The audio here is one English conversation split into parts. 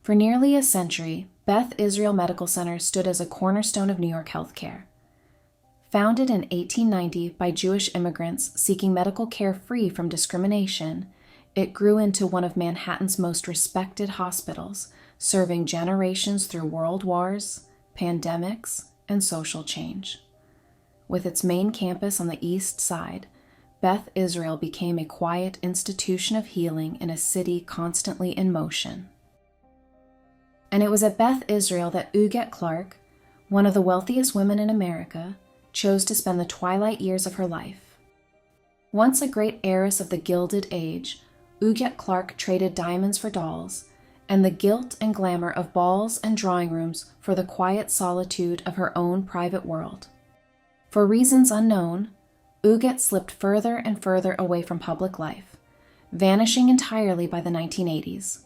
For nearly a century, Beth Israel Medical Center stood as a cornerstone of New York healthcare. Founded in 1890 by Jewish immigrants seeking medical care free from discrimination, it grew into one of Manhattan's most respected hospitals, serving generations through world wars, pandemics, and social change. With its main campus on the East Side, Beth Israel became a quiet institution of healing in a city constantly in motion. And it was at Beth Israel that Huguette Clark, one of the wealthiest women in America, chose to spend the twilight years of her life. Once a great heiress of the Gilded Age, Huguette Clark traded diamonds for dolls, and the gilt and glamour of balls and drawing rooms for the quiet solitude of her own private world. For reasons unknown, Huguette slipped further and further away from public life, vanishing entirely by the 1980s.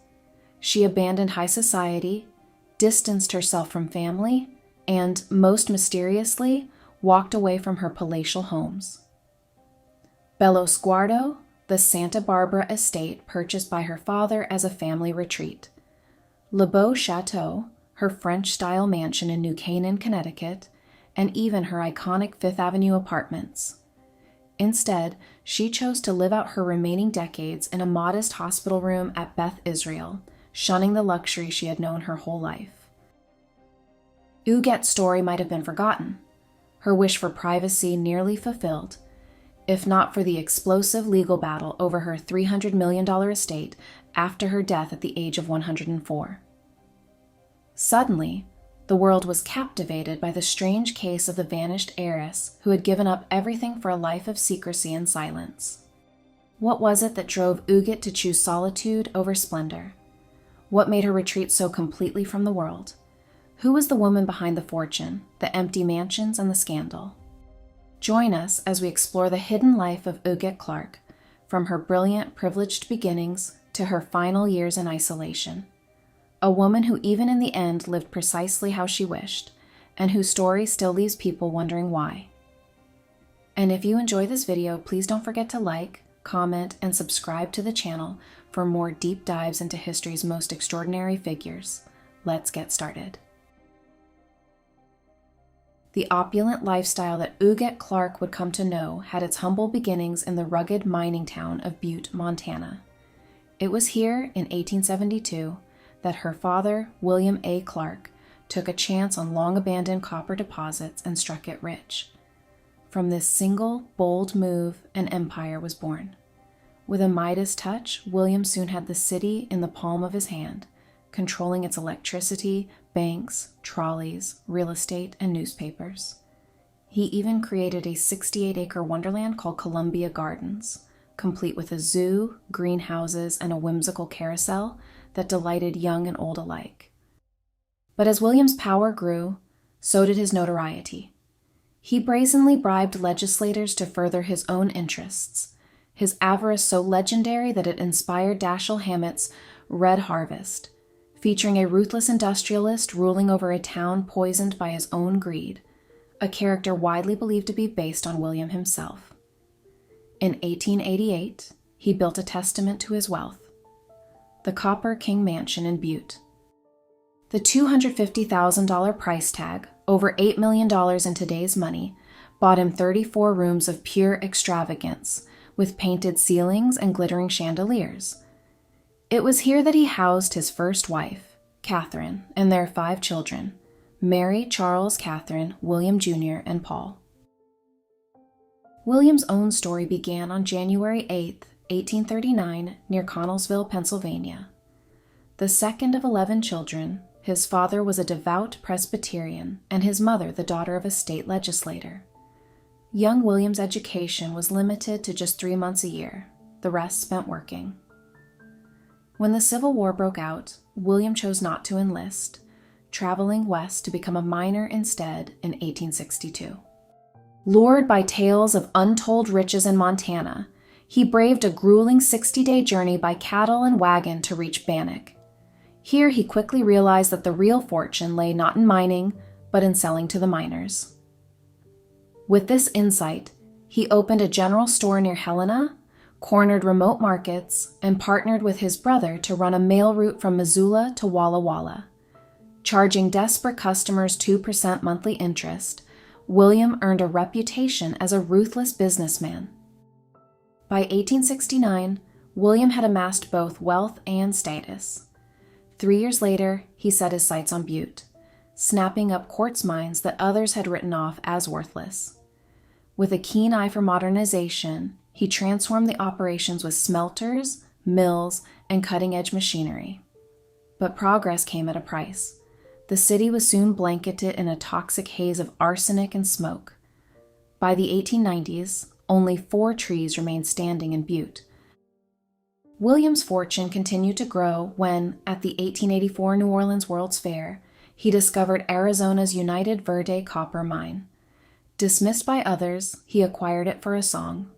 She abandoned high society, distanced herself from family, and, most mysteriously, walked away from her palatial homes. Bello Sguardo, the Santa Barbara estate purchased by her father as a family retreat. Le Beau Chateau, her French-style mansion in New Canaan, Connecticut, and even her iconic Fifth Avenue apartments. Instead, she chose to live out her remaining decades in a modest hospital room at Beth Israel, shunning the luxury she had known her whole life. Huguette's story might have been forgotten, her wish for privacy nearly fulfilled, if not for the explosive legal battle over her $300 million estate after her death at the age of 104. Suddenly, the world was captivated by the strange case of the vanished heiress who had given up everything for a life of secrecy and silence. What was it that drove Huguette to choose solitude over splendor? What made her retreat so completely from the world? Who was the woman behind the fortune, the empty mansions, and the scandal? Join us as we explore the hidden life of Huguette Clark, from her brilliant, privileged beginnings to her final years in isolation. A woman who even in the end lived precisely how she wished, and whose story still leaves people wondering why. And if you enjoy this video, please don't forget to like, comment, and subscribe to the channel for more deep dives into history's most extraordinary figures. Let's get started. The opulent lifestyle that Huguette Clark would come to know had its humble beginnings in the rugged mining town of Butte, Montana. It was here, in 1872, that her father, William A. Clark, took a chance on long-abandoned copper deposits and struck it rich. From this single, bold move, an empire was born. With a Midas touch, William soon had the city in the palm of his hand, controlling its electricity, banks, trolleys, real estate, and newspapers. He even created a 68-acre wonderland called Columbia Gardens, complete with a zoo, greenhouses, and a whimsical carousel that delighted young and old alike. But as William's power grew, so did his notoriety. He brazenly bribed legislators to further his own interests, his avarice so legendary that it inspired Dashiell Hammett's Red Harvest, featuring a ruthless industrialist ruling over a town poisoned by his own greed, a character widely believed to be based on William himself. In 1888, he built a testament to his wealth, the Copper King Mansion in Butte. The $250,000 price tag, over $8 million in today's money, bought him 34 rooms of pure extravagance, with painted ceilings and glittering chandeliers. It was here that he housed his first wife, Catherine, and their 5 children, Mary, Charles, Catherine, William Jr., and Paul. William's own story began on January 8, 1839, near Connellsville, Pennsylvania. The second of 11 children, his father was a devout Presbyterian, and his mother the daughter of a state legislator. Young William's education was limited to just 3 months a year, the rest spent working. When the Civil War broke out, William chose not to enlist, traveling west to become a miner instead in 1862. Lured by tales of untold riches in Montana, he braved a grueling 60-day journey by cattle and wagon to reach Bannock. Here he quickly realized that the real fortune lay not in mining, but in selling to the miners. With this insight, he opened a general store near Helena, cornered remote markets, and partnered with his brother to run a mail route from Missoula to Walla Walla. Charging desperate customers 2% monthly interest, William earned a reputation as a ruthless businessman. By 1869, William had amassed both wealth and status. 3 years later, he set his sights on Butte, snapping up quartz mines that others had written off as worthless. With a keen eye for modernization, he transformed the operations with smelters, mills, and cutting-edge machinery. But progress came at a price. The city was soon blanketed in a toxic haze of arsenic and smoke. By the 1890s, only 4 trees remained standing in Butte. William's fortune continued to grow when, at the 1884 New Orleans World's Fair, he discovered Arizona's United Verde copper mine. Dismissed by others, he acquired it for a song.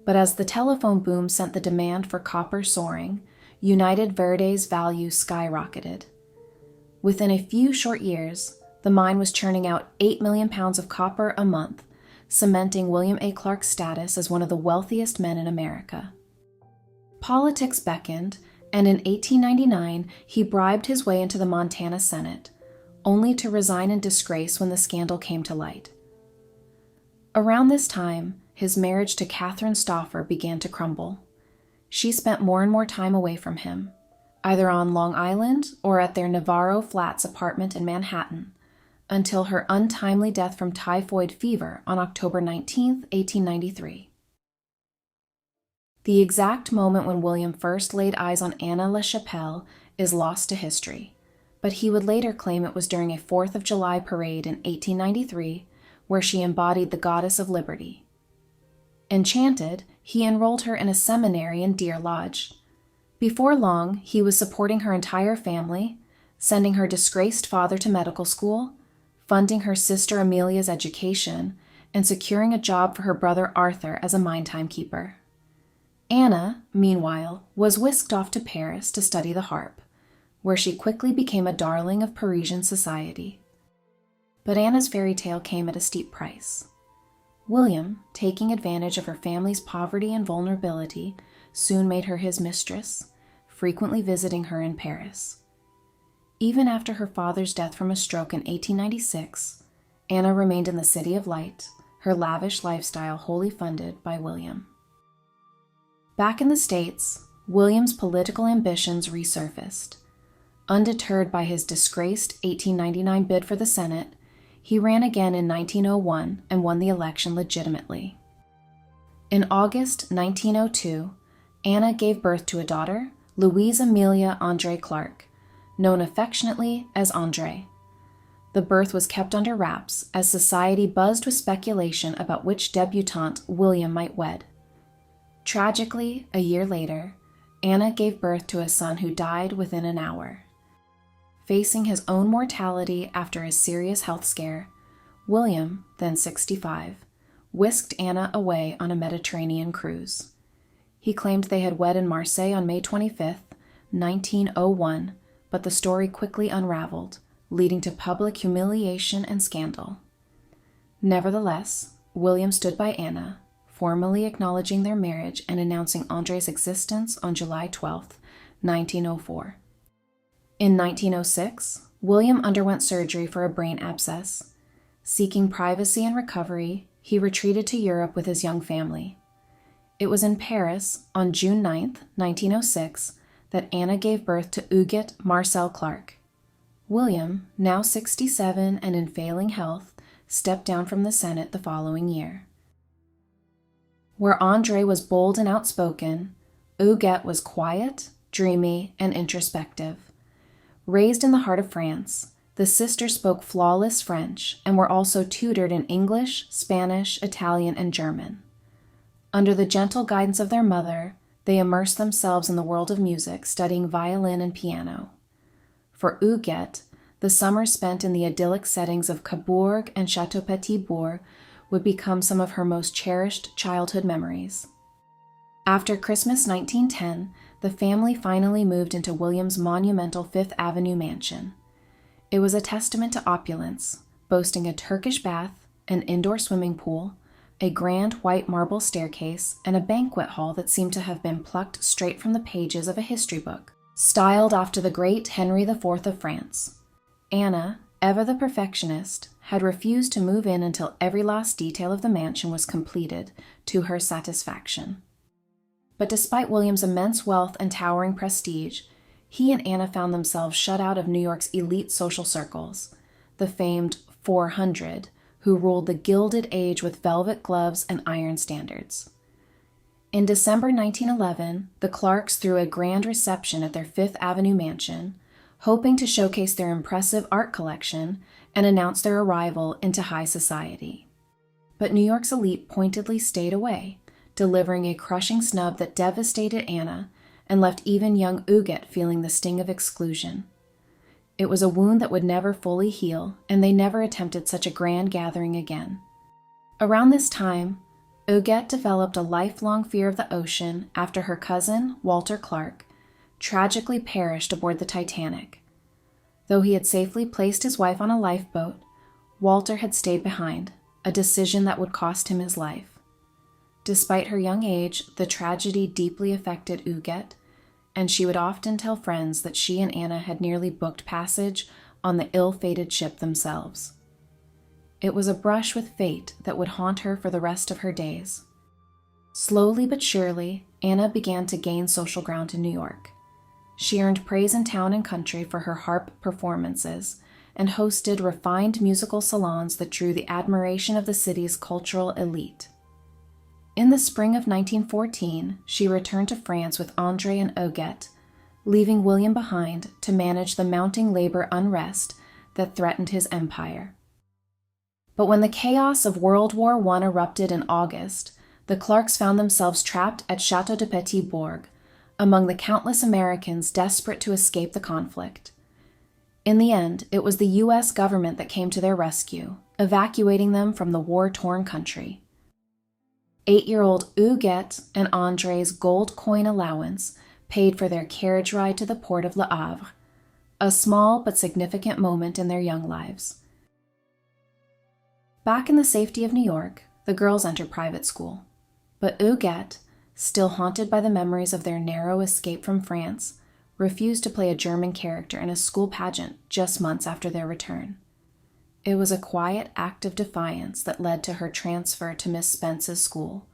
But as the telephone boom sent the demand for copper soaring, United Verde's value skyrocketed. Within a few short years, the mine was churning out 8 million pounds of copper a month, cementing William A. Clark's status as one of the wealthiest men in America. Politics beckoned, and in 1899 he bribed his way into the Montana Senate, only to resign in disgrace when the scandal came to light. Around this time, his marriage to Catherine Stauffer began to crumble. She spent more and more time away from him, either on Long Island or at their Navarro Flats apartment in Manhattan, until her untimely death from typhoid fever on October 19, 1893. The exact moment when William first laid eyes on Anna LaChapelle is lost to history, but he would later claim it was during a 4th of July parade in 1893, where she embodied the goddess of liberty. Enchanted, he enrolled her in a seminary in Deer Lodge. Before long, he was supporting her entire family, sending her disgraced father to medical school, funding her sister Amelia's education, and securing a job for her brother Arthur as a mine timekeeper. Anna, meanwhile, was whisked off to Paris to study the harp, where she quickly became a darling of Parisian society. But Anna's fairy tale came at a steep price. William, taking advantage of her family's poverty and vulnerability, soon made her his mistress, frequently visiting her in Paris. Even after her father's death from a stroke in 1896, Anna remained in the City of Light, her lavish lifestyle wholly funded by William. Back in the States, William's political ambitions resurfaced. Undeterred by his disgraced 1899 bid for the Senate, he ran again in 1901 and won the election legitimately. In August 1902, Anna gave birth to a daughter, Louise Amelia Andre Clark, known affectionately as Andre. The birth was kept under wraps as society buzzed with speculation about which debutante William might wed. Tragically, a year later, Anna gave birth to a son who died within an hour. Facing his own mortality after a serious health scare, William, then 65, whisked Anna away on a Mediterranean cruise. He claimed they had wed in Marseille on May 25, 1901, but the story quickly unraveled, leading to public humiliation and scandal. Nevertheless, William stood by Anna, formally acknowledging their marriage and announcing Andre's existence on July 12, 1904. In 1906, William underwent surgery for a brain abscess. Seeking privacy and recovery, he retreated to Europe with his young family. It was in Paris, on June 9, 1906, that Anna gave birth to Huguette Marcel Clark. William, now 67 and in failing health, stepped down from the Senate the following year. Where Andre was bold and outspoken, Huguette was quiet, dreamy, and introspective. Raised in the heart of France, the sisters spoke flawless French and were also tutored in English, Spanish, Italian, and German. Under the gentle guidance of their mother, they immersed themselves in the world of music, studying violin and piano. For Huguette, the summers spent in the idyllic settings of Cabourg and Château Petit-Bourg would become some of her most cherished childhood memories. After Christmas 1910, the family finally moved into William's monumental Fifth Avenue mansion. It was a testament to opulence, boasting a Turkish bath, an indoor swimming pool, a grand white marble staircase, and a banquet hall that seemed to have been plucked straight from the pages of a history book, styled after the great Henry IV of France. Anna, ever the perfectionist, had refused to move in until every last detail of the mansion was completed to her satisfaction. But despite William's immense wealth and towering prestige, he and Anna found themselves shut out of New York's elite social circles, the famed 400, who ruled the Gilded Age with velvet gloves and iron standards. In December 1911, the Clarks threw a grand reception at their Fifth Avenue mansion, hoping to showcase their impressive art collection and announce their arrival into high society. But New York's elite pointedly stayed away, delivering a crushing snub that devastated Anna and left even young Huguette feeling the sting of exclusion. It was a wound that would never fully heal, and they never attempted such a grand gathering again. Around this time, Huguette developed a lifelong fear of the ocean after her cousin, Walter Clark, tragically perished aboard the Titanic. Though he had safely placed his wife on a lifeboat, Walter had stayed behind, a decision that would cost him his life. Despite her young age, the tragedy deeply affected Huguette, and she would often tell friends that she and Anna had nearly booked passage on the ill-fated ship themselves. It was a brush with fate that would haunt her for the rest of her days. Slowly but surely, Anna began to gain social ground in New York. She earned praise in town and country for her harp performances and hosted refined musical salons that drew the admiration of the city's cultural elite. In the spring of 1914, she returned to France with André and Huguette, leaving William behind to manage the mounting labor unrest that threatened his empire. But when the chaos of World War I erupted in August, the Clarks found themselves trapped at Château de Petit Bourg, among the countless Americans desperate to escape the conflict. In the end, it was the U.S. government that came to their rescue, evacuating them from the war-torn country. 8-year-old Huguette and André's gold coin allowance paid for their carriage ride to the port of Le Havre, a small but significant moment in their young lives. Back in the safety of New York, the girls entered private school, but Huguette, still haunted by the memories of their narrow escape from France, refused to play a German character in a school pageant just months after their return. It was a quiet act of defiance that led to her transfer to Miss Spence's school,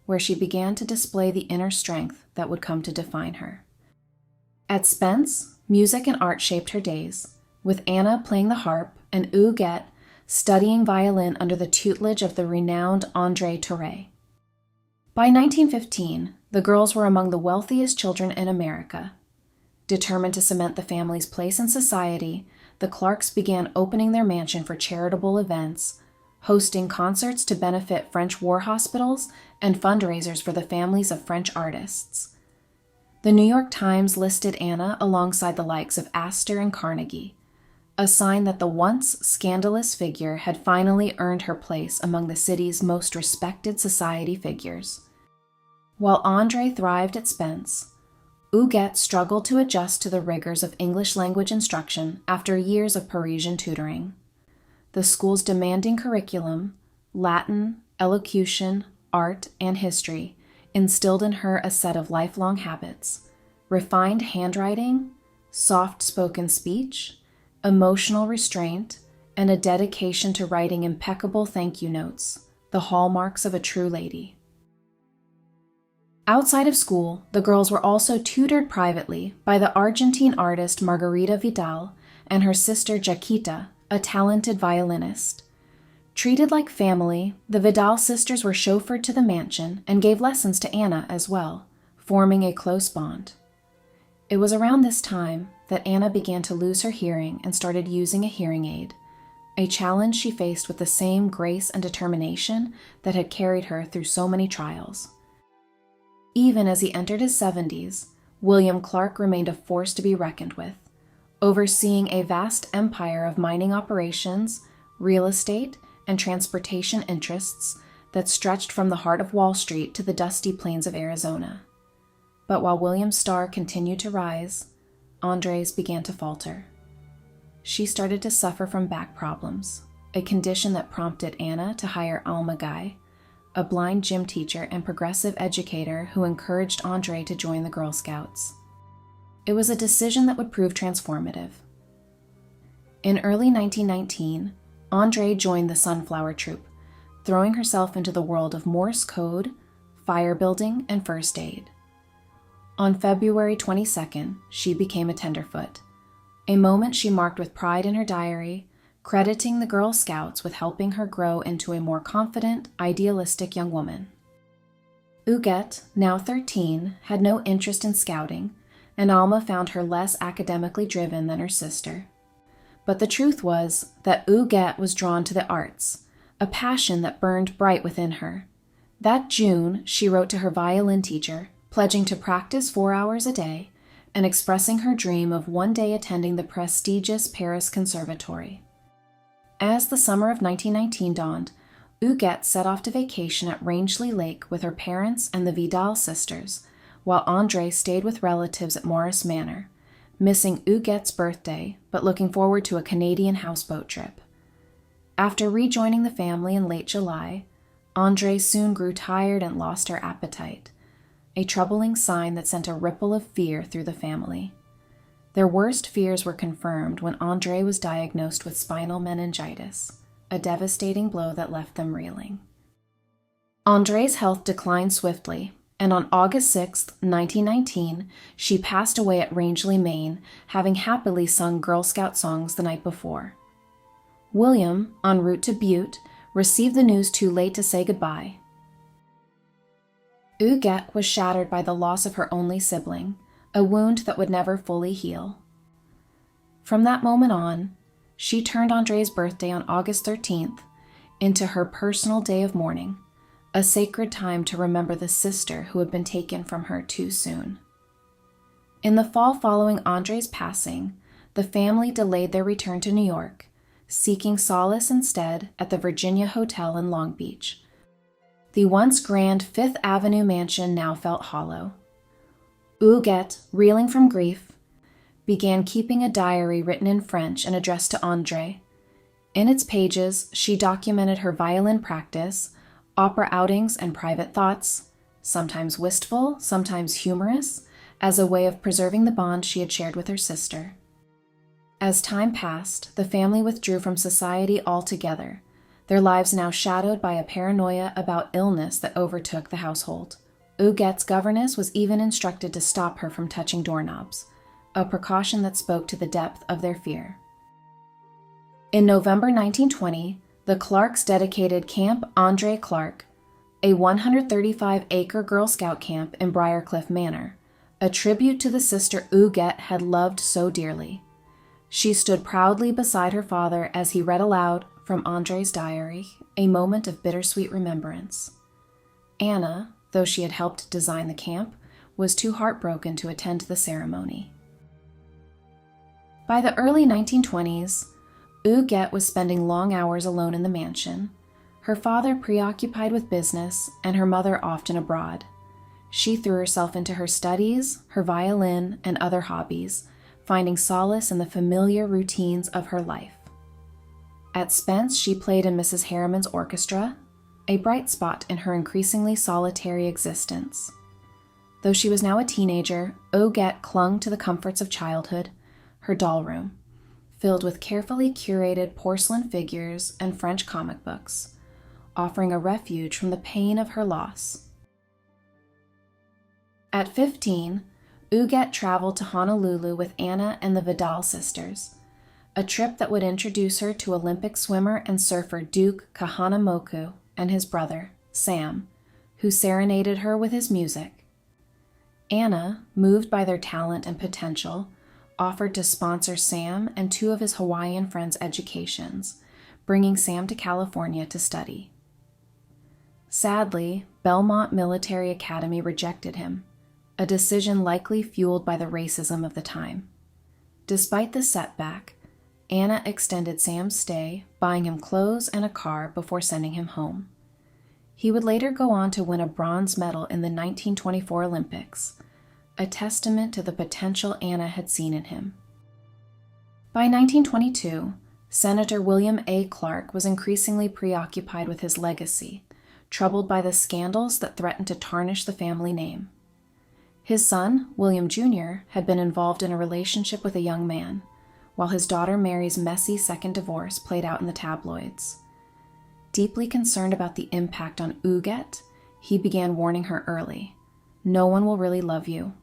where she began to display the inner strength that would come to define her. At Spence, music and art shaped her days, with Anna playing the harp and Huguette studying violin under the tutelage of the renowned André Thoré. By 1915, the girls were among the wealthiest children in America. Determined to cement the family's place in society, the Clarks began opening their mansion for charitable events, hosting concerts to benefit French war hospitals and fundraisers for the families of French artists. The New York Times listed Anna alongside the likes of Astor and Carnegie, a sign that the once scandalous figure had finally earned her place among the city's most respected society figures. While André thrived at Spence, Huguette struggled to adjust to the rigors of English language instruction after years of Parisian tutoring. The school's demanding curriculum, Latin, elocution, art, and history, instilled in her a set of lifelong habits: refined handwriting, soft-spoken speech, emotional restraint, and a dedication to writing impeccable thank you notes, the hallmarks of a true lady. Outside of school, the girls were also tutored privately by the Argentine artist Margarita Vidal and her sister Jaquita, a talented violinist. Treated like family, the Vidal sisters were chauffeured to the mansion and gave lessons to Anna as well, forming a close bond. It was around this time that Anna began to lose her hearing and started using a hearing aid, a challenge she faced with the same grace and determination that had carried her through so many trials. Even as he entered his 70s, William Clark remained a force to be reckoned with, overseeing a vast empire of mining operations, real estate, and transportation interests that stretched from the heart of Wall Street to the dusty plains of Arizona. But while William's star continued to rise, André's began to falter. She started to suffer from back problems, a condition that prompted Anna to hire Alma Guy, a blind gym teacher and progressive educator who encouraged Andre to join the Girl Scouts. It was a decision that would prove transformative. In early 1919, Andre joined the Sunflower Troop, throwing herself into the world of Morse code, fire building, and first aid. On February 22nd, she became a tenderfoot, a moment she marked with pride in her diary, crediting the Girl Scouts with helping her grow into a more confident, idealistic young woman. Huguette, now 13, had no interest in scouting, and Alma found her less academically driven than her sister. But the truth was that Huguette was drawn to the arts, a passion that burned bright within her. That June, she wrote to her violin teacher, pledging to practice 4 hours a day and expressing her dream of one day attending the prestigious Paris Conservatory. As the summer of 1919 dawned, Huguette set off to vacation at Rangeley Lake with her parents and the Vidal sisters, while Andre stayed with relatives at Morris Manor, missing Huguette's birthday but looking forward to a Canadian houseboat trip. After rejoining the family in late July, Andre soon grew tired and lost her appetite, a troubling sign that sent a ripple of fear through the family. Their worst fears were confirmed when Andre was diagnosed with spinal meningitis, a devastating blow that left them reeling. Andre's health declined swiftly, and on August 6, 1919, she passed away at Rangeley, Maine, having happily sung Girl Scout songs the night before. William, en route to Butte, received the news too late to say goodbye. Huguette was shattered by the loss of her only sibling, a wound that would never fully heal. From that moment on, she turned Andre's birthday on August 13th into her personal day of mourning, a sacred time to remember the sister who had been taken from her too soon. In the fall following Andre's passing, the family delayed their return to New York, seeking solace instead at the Virginia Hotel in Long Beach. The once grand Fifth Avenue mansion now felt hollow. Huguette, reeling from grief, began keeping a diary written in French and addressed to Andre. In its pages, she documented her violin practice, opera outings, and private thoughts, sometimes wistful, sometimes humorous, as a way of preserving the bond she had shared with her sister. As time passed, the family withdrew from society altogether, their lives now shadowed by a paranoia about illness that overtook the household. Huguette's governess was even instructed to stop her from touching doorknobs, a precaution that spoke to the depth of their fear. In November 1920, the Clarks dedicated Camp Andre Clark, a 135-acre Girl Scout camp in Briarcliff Manor, a tribute to the sister Huguette had loved so dearly. She stood proudly beside her father as he read aloud from Andre's diary, a moment of bittersweet remembrance. Anna, though she had helped design the camp, was too heartbroken to attend the ceremony. By the early 1920s, Huguette was spending long hours alone in the mansion, her father preoccupied with business and her mother often abroad. She threw herself into her studies, her violin, and other hobbies, finding solace in the familiar routines of her life. At Spence, she played in Mrs. Harriman's orchestra, a bright spot in her increasingly solitary existence. Though she was now a teenager, Huguette clung to the comforts of childhood, her doll room, filled with carefully curated porcelain figures and French comic books, offering a refuge from the pain of her loss. At 15, Huguette traveled to Honolulu with Anna and the Vidal sisters, a trip that would introduce her to Olympic swimmer and surfer Duke Kahanamoku and his brother, Sam, who serenaded her with his music. Anna, moved by their talent and potential, offered to sponsor Sam and two of his Hawaiian friends' educations, bringing Sam to California to study. Sadly, Belmont Military Academy rejected him, a decision likely fueled by the racism of the time. Despite the setback, Anna extended Sam's stay, buying him clothes and a car before sending him home. He would later go on to win a bronze medal in the 1924 Olympics, a testament to the potential Anna had seen in him. By 1922, Senator William A. Clark was increasingly preoccupied with his legacy, troubled by the scandals that threatened to tarnish the family name. His son, William Jr., had been involved in a relationship with a young man, while his daughter Mary's messy second divorce played out in the tabloids. Deeply concerned about the impact on Huguette, he began warning her early. No one will really love you.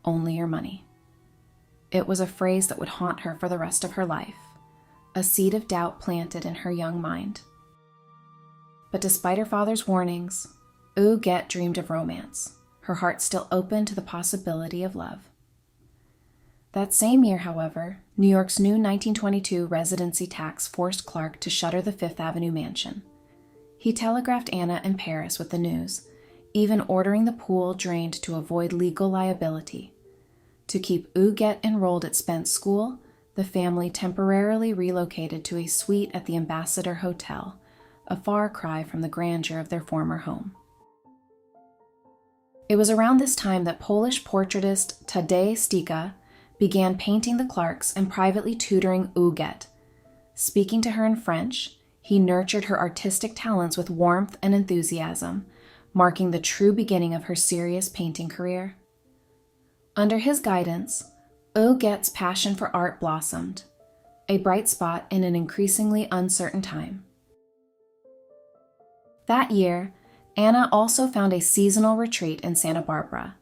Only your money. It was a phrase that would haunt her for the rest of her life, a seed of doubt planted in her young mind. But despite her father's warnings, Huguette dreamed of romance, her heart still open to the possibility of love. That same year, however, New York's new 1922 residency tax forced Clark to shutter the Fifth Avenue mansion. He telegraphed Anna in Paris with the news, even ordering the pool drained to avoid legal liability. To keep Huguette enrolled at Spence School, the family temporarily relocated to a suite at the Ambassador Hotel, a far cry from the grandeur of their former home. It was around this time that Polish portraitist Tadeusz Stika began painting the Clarks and privately tutoring Huguette. Speaking to her in French, he nurtured her artistic talents with warmth and enthusiasm, marking the true beginning of her serious painting career. Under his guidance, Huguette's passion for art blossomed, a bright spot in an increasingly uncertain time. That year, Anna also found a seasonal retreat in Santa Barbara,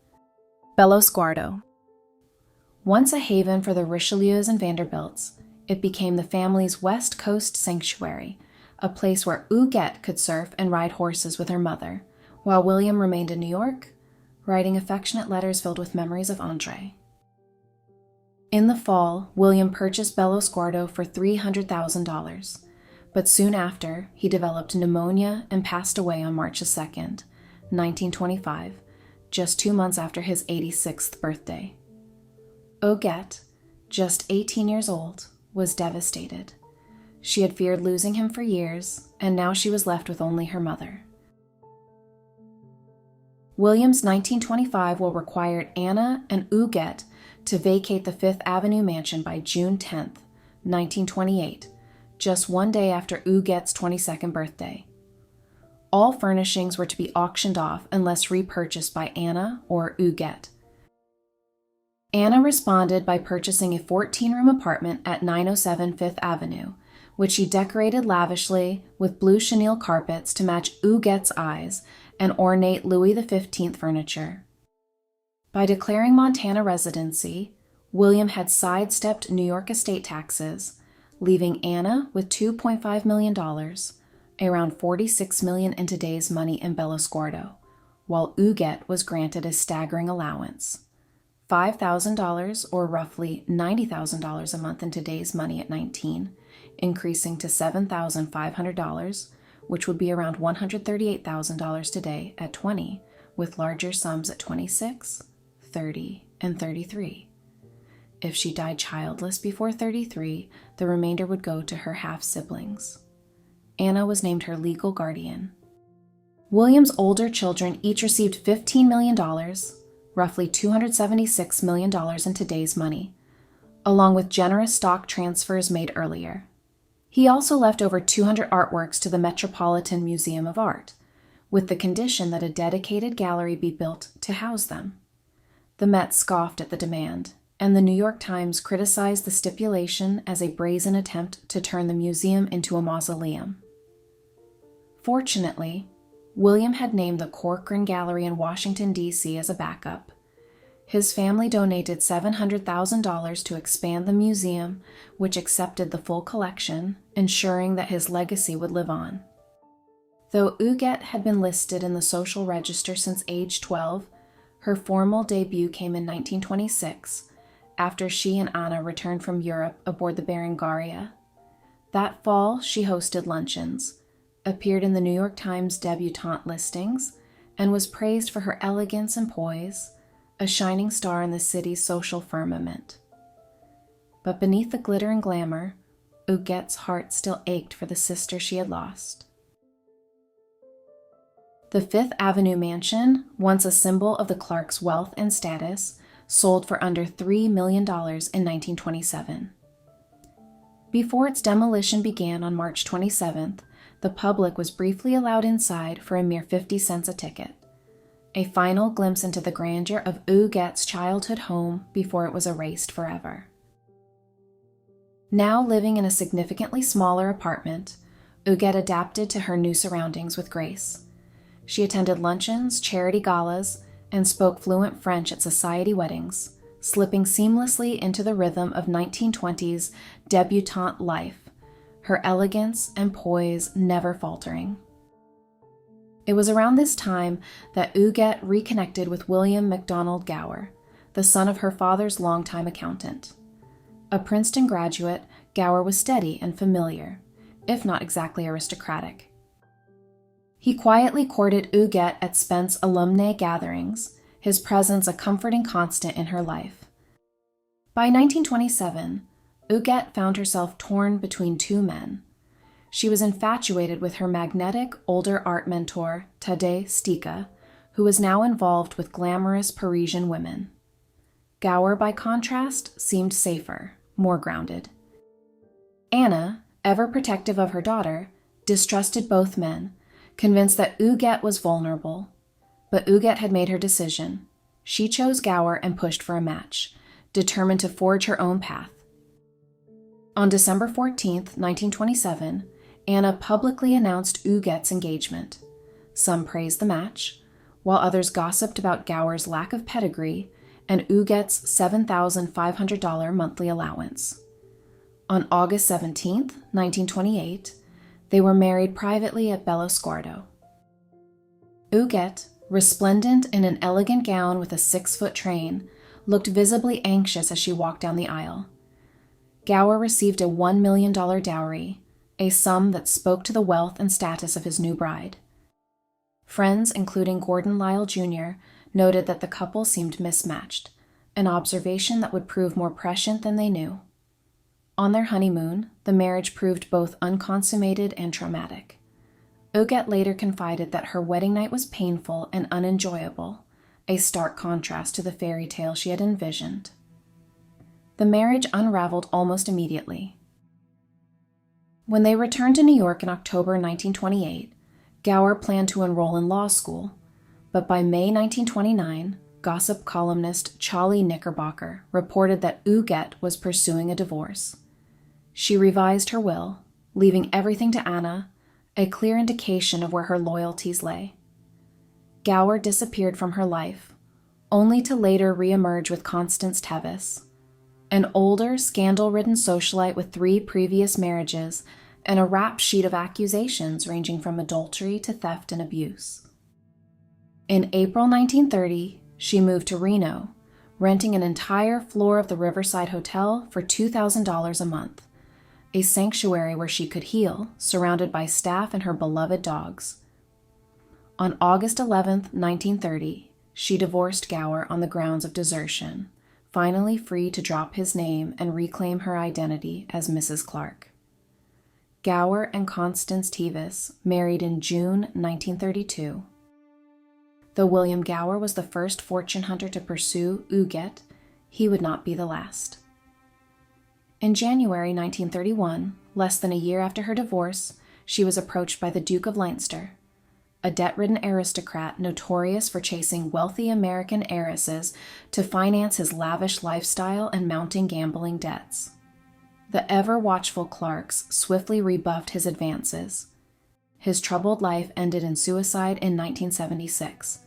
Bello Sguardo. Once a haven for the Richelieus and Vanderbilts, it became the family's West Coast sanctuary, a place where Huguette could surf and ride horses with her mother, while William remained in New York, writing affectionate letters filled with memories of Andre. In the fall, William purchased Bello Sguardo for $300,000, but soon after, he developed pneumonia and passed away on March 2nd, 1925, just 2 months after his 86th birthday. Huguette, just 18 years old, was devastated. She had feared losing him for years, and now she was left with only her mother. William's 1925 will require Anna and Huguette to vacate the Fifth Avenue mansion by June 10, 1928, just 1 day after Huguette's 22nd birthday. All furnishings were to be auctioned off unless repurchased by Anna or Huguette. Anna responded by purchasing a 14-room apartment at 907 Fifth Avenue, which she decorated lavishly with blue chenille carpets to match Huguette's eyes and ornate Louis XV furniture. By declaring Montana residency, William had sidestepped New York estate taxes, leaving Anna with $2.5 million, around $46 million in today's money in Bello Sguardo, while Huguette was granted a staggering allowance, $5,000 or roughly $90,000 a month in today's money at 19, increasing to $7,500, which would be around $138,000 today at 20, with larger sums at 26, 30, and 33. If she died childless before 33, the remainder would go to her half-siblings. Anna was named her legal guardian. William's older children each received $15 million, roughly $276 million in today's money, along with generous stock transfers made earlier. He also left over 200 artworks to the Metropolitan Museum of Art, with the condition that a dedicated gallery be built to house them. The Met scoffed at the demand, and the New York Times criticized the stipulation as a brazen attempt to turn the museum into a mausoleum. Fortunately, William had named the Corcoran Gallery in Washington, D.C. as a backup. His family donated $700,000 to expand the museum, which accepted the full collection, ensuring that his legacy would live on. Though Huguette had been listed in the social register since age 12, her formal debut came in 1926, after she and Anna returned from Europe aboard the Berengaria. That fall, she hosted luncheons, appeared in the New York Times debutante listings, and was praised for her elegance and poise, a shining star in the city's social firmament. But beneath the glitter and glamour, Huguette's heart still ached for the sister she had lost. The Fifth Avenue mansion, once a symbol of the Clarks' wealth and status, sold for under $3 million in 1927. Before its demolition began on March 27th, the public was briefly allowed inside for a mere 50 cents a ticket. A final glimpse into the grandeur of Huguette's childhood home before it was erased forever. Now living in a significantly smaller apartment, Huguette adapted to her new surroundings with grace. She attended luncheons, charity galas, and spoke fluent French at society weddings, slipping seamlessly into the rhythm of 1920s debutante life, her elegance and poise never faltering. It was around this time that Huguette reconnected with William MacDonald Gower, the son of her father's longtime accountant. A Princeton graduate, Gower was steady and familiar, if not exactly aristocratic. He quietly courted Huguette at Spence alumnae gatherings, his presence a comforting constant in her life. By 1927, Huguette found herself torn between two men. She was infatuated with her magnetic, older art mentor, Tadej Stika, who was now involved with glamorous Parisian women. Gower, by contrast, seemed safer, more grounded. Anna, ever protective of her daughter, distrusted both men, convinced that Huguette was vulnerable. But Huguette had made her decision. She chose Gower and pushed for a match, determined to forge her own path. On December 14, 1927, Anna publicly announced Huguette's engagement. Some praised the match, while others gossiped about Gower's lack of pedigree and Huguette's $7,500 monthly allowance. On August 17, 1928, they were married privately at Bello Sguardo. Huguette, resplendent in an elegant gown with a 6-foot train, looked visibly anxious as she walked down the aisle. Gower received a $1 million dowry, a sum that spoke to the wealth and status of his new bride. Friends, including Gordon Lyle Jr., noted that the couple seemed mismatched, an observation that would prove more prescient than they knew. On their honeymoon, the marriage proved both unconsummated and traumatic. Huguette later confided that her wedding night was painful and unenjoyable, a stark contrast to the fairy tale she had envisioned. The marriage unraveled almost immediately. When they returned to New York in October 1928, Gower planned to enroll in law school, but by May 1929, gossip columnist Charlie Knickerbocker reported that Huguette was pursuing a divorce. She revised her will, leaving everything to Anna, a clear indication of where her loyalties lay. Gower disappeared from her life, only to later reemerge with Constance Tevis, an older, scandal-ridden socialite with 3 previous marriages and a rap sheet of accusations ranging from adultery to theft and abuse. In April 1930, she moved to Reno, renting an entire floor of the Riverside Hotel for $2,000 a month, a sanctuary where she could heal, surrounded by staff and her beloved dogs. On August 11, 1930, she divorced Gower on the grounds of desertion, finally free to drop his name and reclaim her identity as Mrs. Clark. Gower and Constance Tevis married in June 1932. Though William Gower was the first fortune hunter to pursue Huguette, he would not be the last. In January 1931, less than a year after her divorce, she was approached by the Duke of Leinster, a debt-ridden aristocrat notorious for chasing wealthy American heiresses to finance his lavish lifestyle and mounting gambling debts. The ever-watchful Clarks swiftly rebuffed his advances. His troubled life ended in suicide in 1976.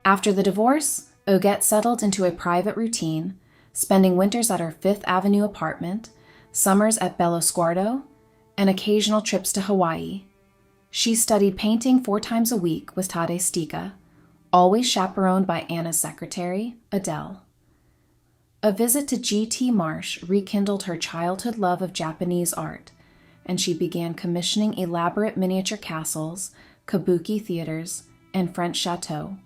After the divorce, Huguette settled into a private routine, spending winters at her Fifth Avenue apartment, summers at Bello Sguardo, and occasional trips to Hawaii. She studied painting 4 times a week with Tadej Stika, always chaperoned by Anna's secretary, Adele. A visit to G.T. Marsh rekindled her childhood love of Japanese art, and she began commissioning elaborate miniature castles, kabuki theaters, and French chateaux,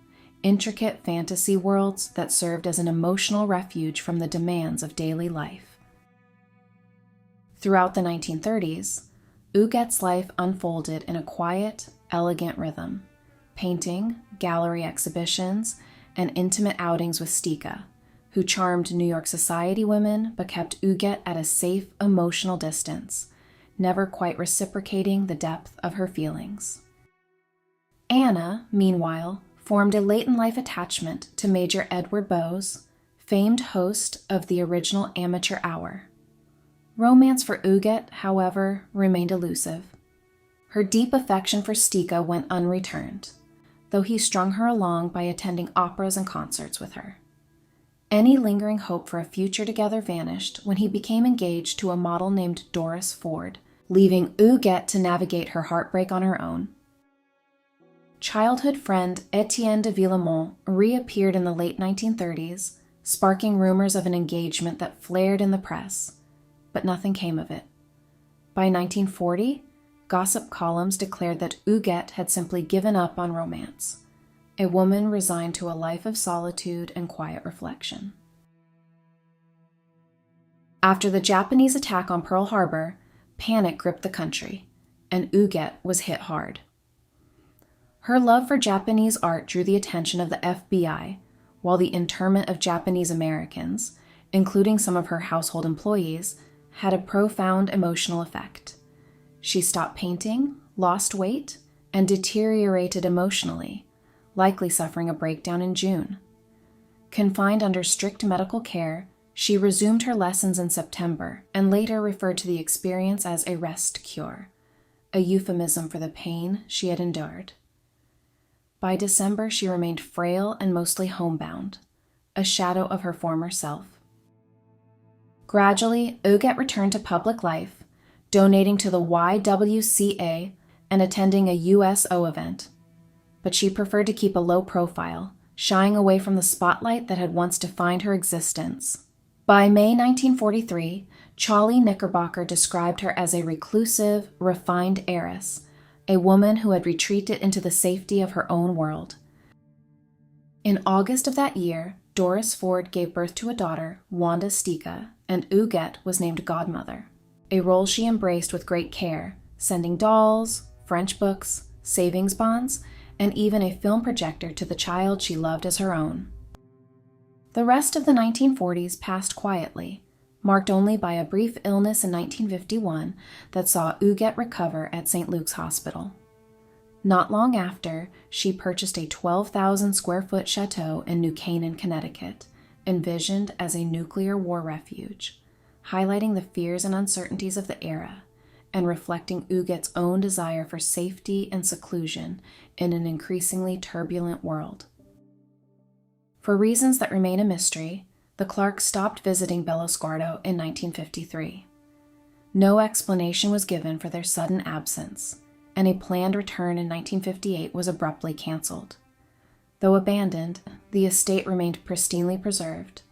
intricate fantasy worlds that served as an emotional refuge from the demands of daily life. Throughout the 1930s, Huguette's life unfolded in a quiet, elegant rhythm, painting, gallery exhibitions, and intimate outings with Stika, who charmed New York society women but kept Huguette at a safe, emotional distance, never quite reciprocating the depth of her feelings. Anna, meanwhile, formed a late-in-life attachment to Major Edward Bowes, famed host of the original Amateur Hour. Romance for Huguette, however, remained elusive. Her deep affection for Stika went unreturned, though he strung her along by attending operas and concerts with her. Any lingering hope for a future together vanished when he became engaged to a model named Doris Ford, leaving Huguette to navigate her heartbreak on her own. Childhood friend Etienne de Villemont reappeared in the late 1930s, sparking rumors of an engagement that flared in the press, but nothing came of it. By 1940, gossip columns declared that Huguette had simply given up on romance, a woman resigned to a life of solitude and quiet reflection. After the Japanese attack on Pearl Harbor, panic gripped the country, and Huguette was hit hard. Her love for Japanese art drew the attention of the FBI, while the internment of Japanese Americans, including some of her household employees, had a profound emotional effect. She stopped painting, lost weight, and deteriorated emotionally, likely suffering a breakdown in June. Confined under strict medical care, she resumed her lessons in September and later referred to the experience as a rest cure, a euphemism for the pain she had endured. By December, she remained frail and mostly homebound, a shadow of her former self. Gradually, Huguette returned to public life, donating to the YWCA and attending a USO event. But she preferred to keep a low profile, shying away from the spotlight that had once defined her existence. By May 1943, Charlie Knickerbocker described her as a reclusive, refined heiress, a woman who had retreated into the safety of her own world. In August of that year, Doris Ford gave birth to a daughter, Wanda Stika, and Huguette was named godmother, a role she embraced with great care, sending dolls, French books, savings bonds, and even a film projector to the child she loved as her own. The rest of the 1940s passed quietly, marked only by a brief illness in 1951 that saw Huguette recover at St. Luke's Hospital. Not long after, she purchased a 12,000-square-foot chateau in New Canaan, Connecticut, envisioned as a nuclear war refuge, highlighting the fears and uncertainties of the era and reflecting Huguette's own desire for safety and seclusion in an increasingly turbulent world. For reasons that remain a mystery, the Clarks stopped visiting Bellosguardo in 1953. No explanation was given for their sudden absence, and a planned return in 1958 was abruptly canceled. Though abandoned, the estate remained pristinely preserved,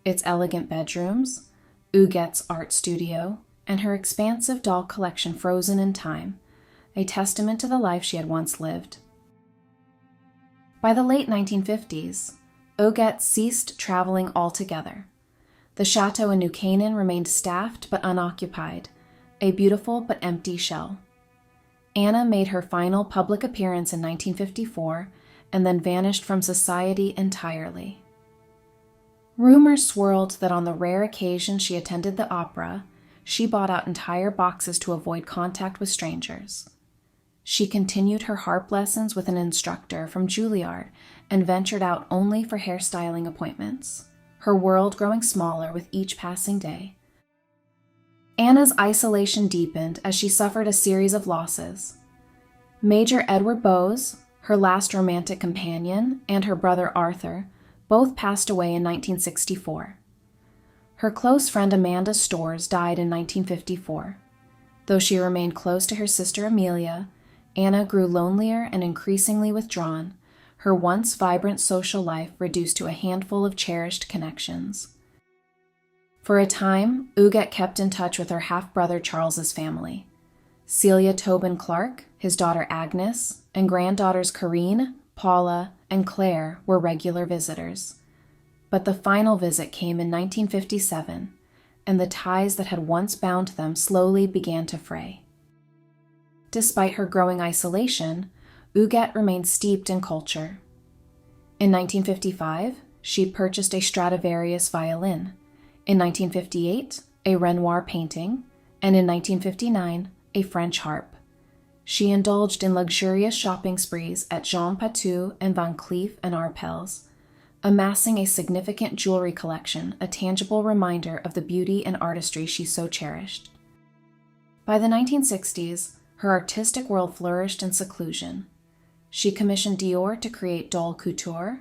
its elegant bedrooms, Huguette's art studio, and her expansive doll collection frozen in time, a testament to the life she had once lived. By the late 1950s, Huguette ceased traveling altogether. The chateau in New Canaan remained staffed but unoccupied, a beautiful but empty shell. Anna made her final public appearance in 1954 and then vanished from society entirely. Rumors swirled that on the rare occasion she attended the opera, she bought out entire boxes to avoid contact with strangers. She continued her harp lessons with an instructor from Juilliard and ventured out only for hairstyling appointments, her world growing smaller with each passing day. Anna's isolation deepened as she suffered a series of losses. Major Edward Bowes, her last romantic companion, and her brother Arthur both passed away in 1964. Her close friend Amanda Storrs died in 1954. Though she remained close to her sister Amelia, Anna grew lonelier and increasingly withdrawn, her once vibrant social life reduced to a handful of cherished connections. For a time, Huguette kept in touch with her half-brother Charles's family. Celia Tobin Clark, his daughter Agnes, and granddaughters Corinne, Paula, and Claire were regular visitors. But the final visit came in 1957, and the ties that had once bound them slowly began to fray. Despite her growing isolation, Huguette remained steeped in culture. In 1955, she purchased a Stradivarius violin, in 1958, a Renoir painting, and in 1959, a French harp. She indulged in luxurious shopping sprees at Jean Patou and Van Cleef and Arpels, amassing a significant jewelry collection, a tangible reminder of the beauty and artistry she so cherished. By the 1960s, her artistic world flourished in seclusion. She commissioned Dior to create Doll Couture,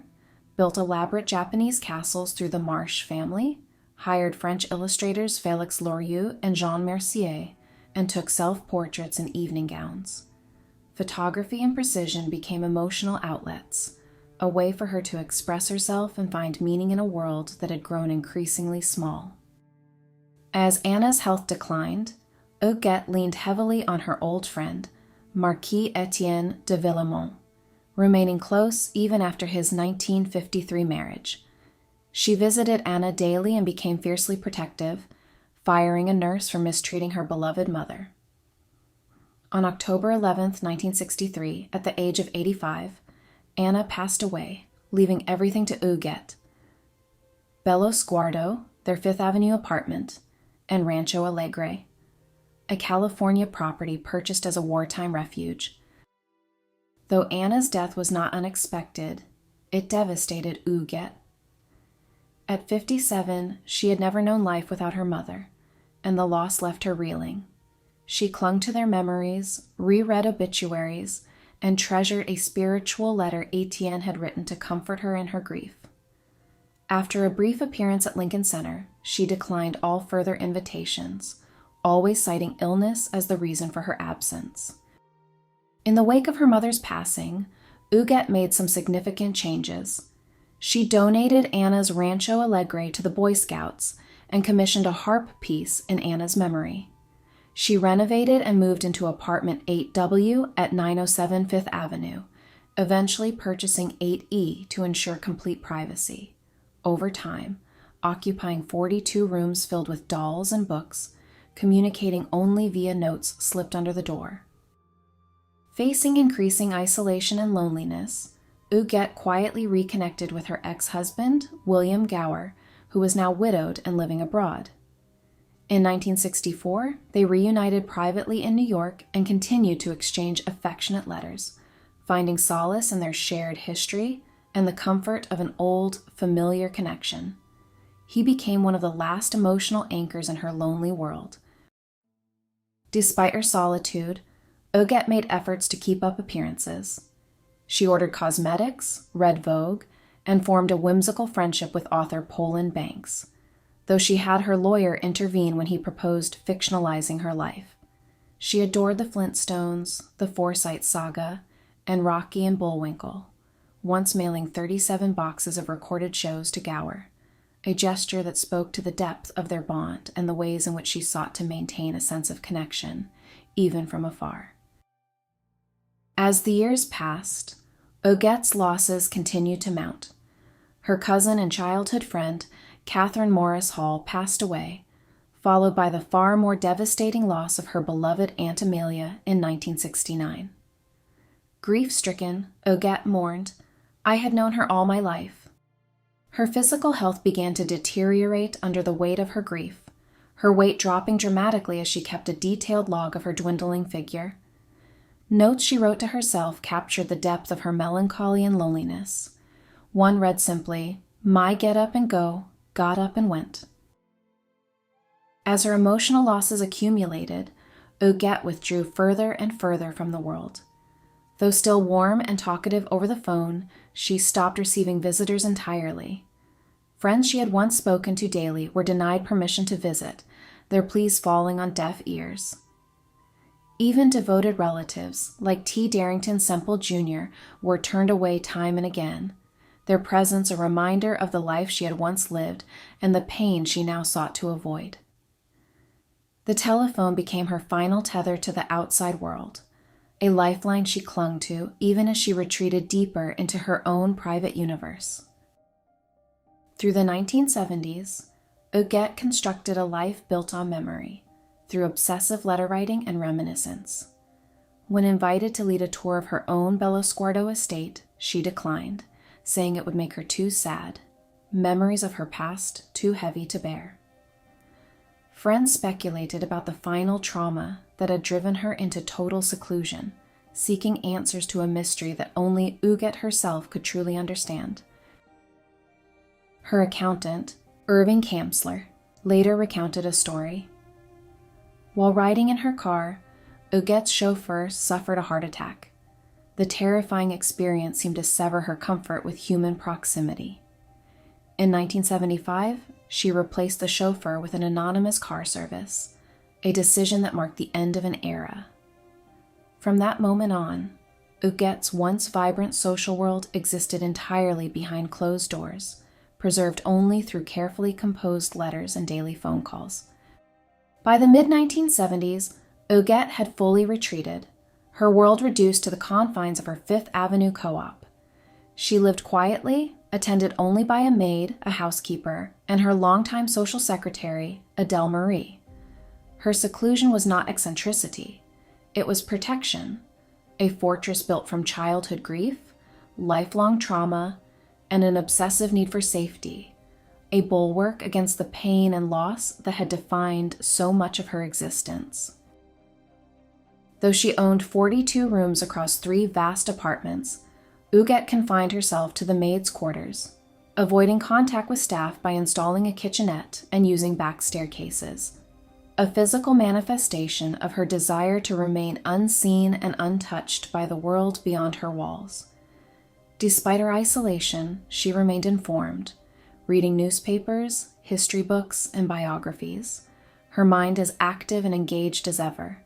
built elaborate Japanese castles through the Marche family, hired French illustrators Félix Lorieux and Jean Mercier, and took self-portraits in evening gowns. Photography and precision became emotional outlets, a way for her to express herself and find meaning in a world that had grown increasingly small. As Anna's health declined, Huguette leaned heavily on her old friend, Marquis Etienne de Villemont, remaining close even after his 1953 marriage. She visited Anna daily and became fiercely protective, firing a nurse for mistreating her beloved mother. On October 11, 1963, at the age of 85, Anna passed away, leaving everything to Huguette: Bello Sguardo, their Fifth Avenue apartment, and Rancho Alegre, a California property purchased as a wartime refuge. Though Anna's death was not unexpected, it devastated Huguette. At 57, she had never known life without her mother, and the loss left her reeling. She clung to their memories, reread obituaries, and treasured a spiritual letter Etienne had written to comfort her in her grief. After a brief appearance at Lincoln Center, she declined all further invitations, always citing illness as the reason for her absence. In the wake of her mother's passing, Huguette made some significant changes. She donated Anna's Rancho Alegre to the Boy Scouts and commissioned a harp piece in Anna's memory. She renovated and moved into apartment 8W at 907 Fifth Avenue, eventually purchasing 8E to ensure complete privacy. Over time, occupying 42 rooms filled with dolls and books, communicating only via notes slipped under the door. Facing increasing isolation and loneliness, Huguette quietly reconnected with her ex-husband, William Gower, who was now widowed and living abroad. In 1964, they reunited privately in New York and continued to exchange affectionate letters, finding solace in their shared history and the comfort of an old, familiar connection. He became one of the last emotional anchors in her lonely world. Despite her solitude, Huguette made efforts to keep up appearances. She ordered cosmetics, read Vogue, and formed a whimsical friendship with author Poland Banks, though she had her lawyer intervene when he proposed fictionalizing her life. She adored the Flintstones, the Forsyte Saga, and Rocky and Bullwinkle, once mailing 37 boxes of recorded shows to Gower, a gesture that spoke to the depth of their bond and the ways in which she sought to maintain a sense of connection, even from afar. As the years passed, Huguette's losses continued to mount. Her cousin and childhood friend, Catherine Morris Hall, passed away, followed by the far more devastating loss of her beloved Aunt Amelia in 1969. Grief-stricken, Huguette mourned, "I had known her all my life." Her physical health began to deteriorate under the weight of her grief, her weight dropping dramatically as she kept a detailed log of her dwindling figure. Notes she wrote to herself captured the depth of her melancholy and loneliness. One read simply, "My get up and go, got up and went." As her emotional losses accumulated, Huguette withdrew further and further from the world. Though still warm and talkative over the phone, she stopped receiving visitors entirely. Friends she had once spoken to daily were denied permission to visit, their pleas falling on deaf ears. Even devoted relatives, like T. Darrington Semple Jr., were turned away time and again, their presence a reminder of the life she had once lived and the pain she now sought to avoid. The telephone became her final tether to the outside world, a lifeline she clung to even as she retreated deeper into her own private universe. Through the 1970s, Huguette constructed a life built on memory, through obsessive letter writing and reminiscence. When invited to lead a tour of her own Bello Sguardo estate, she declined, saying it would make her too sad. memories of her past too heavy to bear. Friends speculated about the final trauma that had driven her into total seclusion, seeking answers to a mystery that only Huguette herself could truly understand. Her accountant, Irving Kamsler, later recounted a story. While riding in her car, Huguette's chauffeur suffered a heart attack. The terrifying experience seemed to sever her comfort with human proximity. In 1975, she replaced the chauffeur with an anonymous car service, a decision that marked the end of an era. From that moment on, Huguette's once vibrant social world existed entirely behind closed doors, preserved only through carefully composed letters and daily phone calls. By the mid-1970s, Huguette had fully retreated, her world reduced to the confines of her Fifth Avenue co-op. She lived quietly, attended only by a maid, a housekeeper, and her longtime social secretary, Adele Marie. Her seclusion was not eccentricity. It was protection, a fortress built from childhood grief, lifelong trauma, and an obsessive need for safety, a bulwark against the pain and loss that had defined so much of her existence. Though she owned 42 rooms across 3 vast apartments, Huguette confined herself to the maid's quarters, avoiding contact with staff by installing a kitchenette and using back staircases, a physical manifestation of her desire to remain unseen and untouched by the world beyond her walls. Despite her isolation, she remained informed, reading newspapers, history books, and biographies, her mind as active and engaged as ever,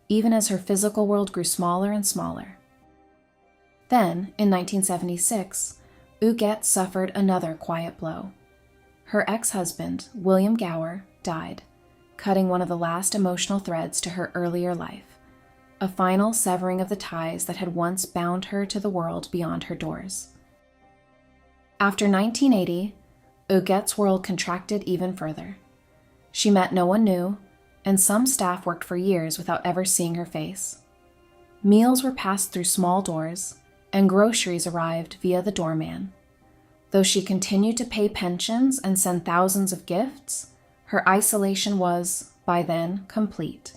even as her physical world grew smaller and smaller. Then, in 1976, Huguette suffered another quiet blow. Her ex-husband, William Gower, died, cutting one of the last emotional threads to her earlier life, a final severing of the ties that had once bound her to the world beyond her doors. After 1980, Huguette's world contracted even further. She met no one new, and some staff worked for years without ever seeing her face. Meals were passed through small doors, and groceries arrived via the doorman. Though she continued to pay pensions and send thousands of gifts, her isolation was, by then, complete.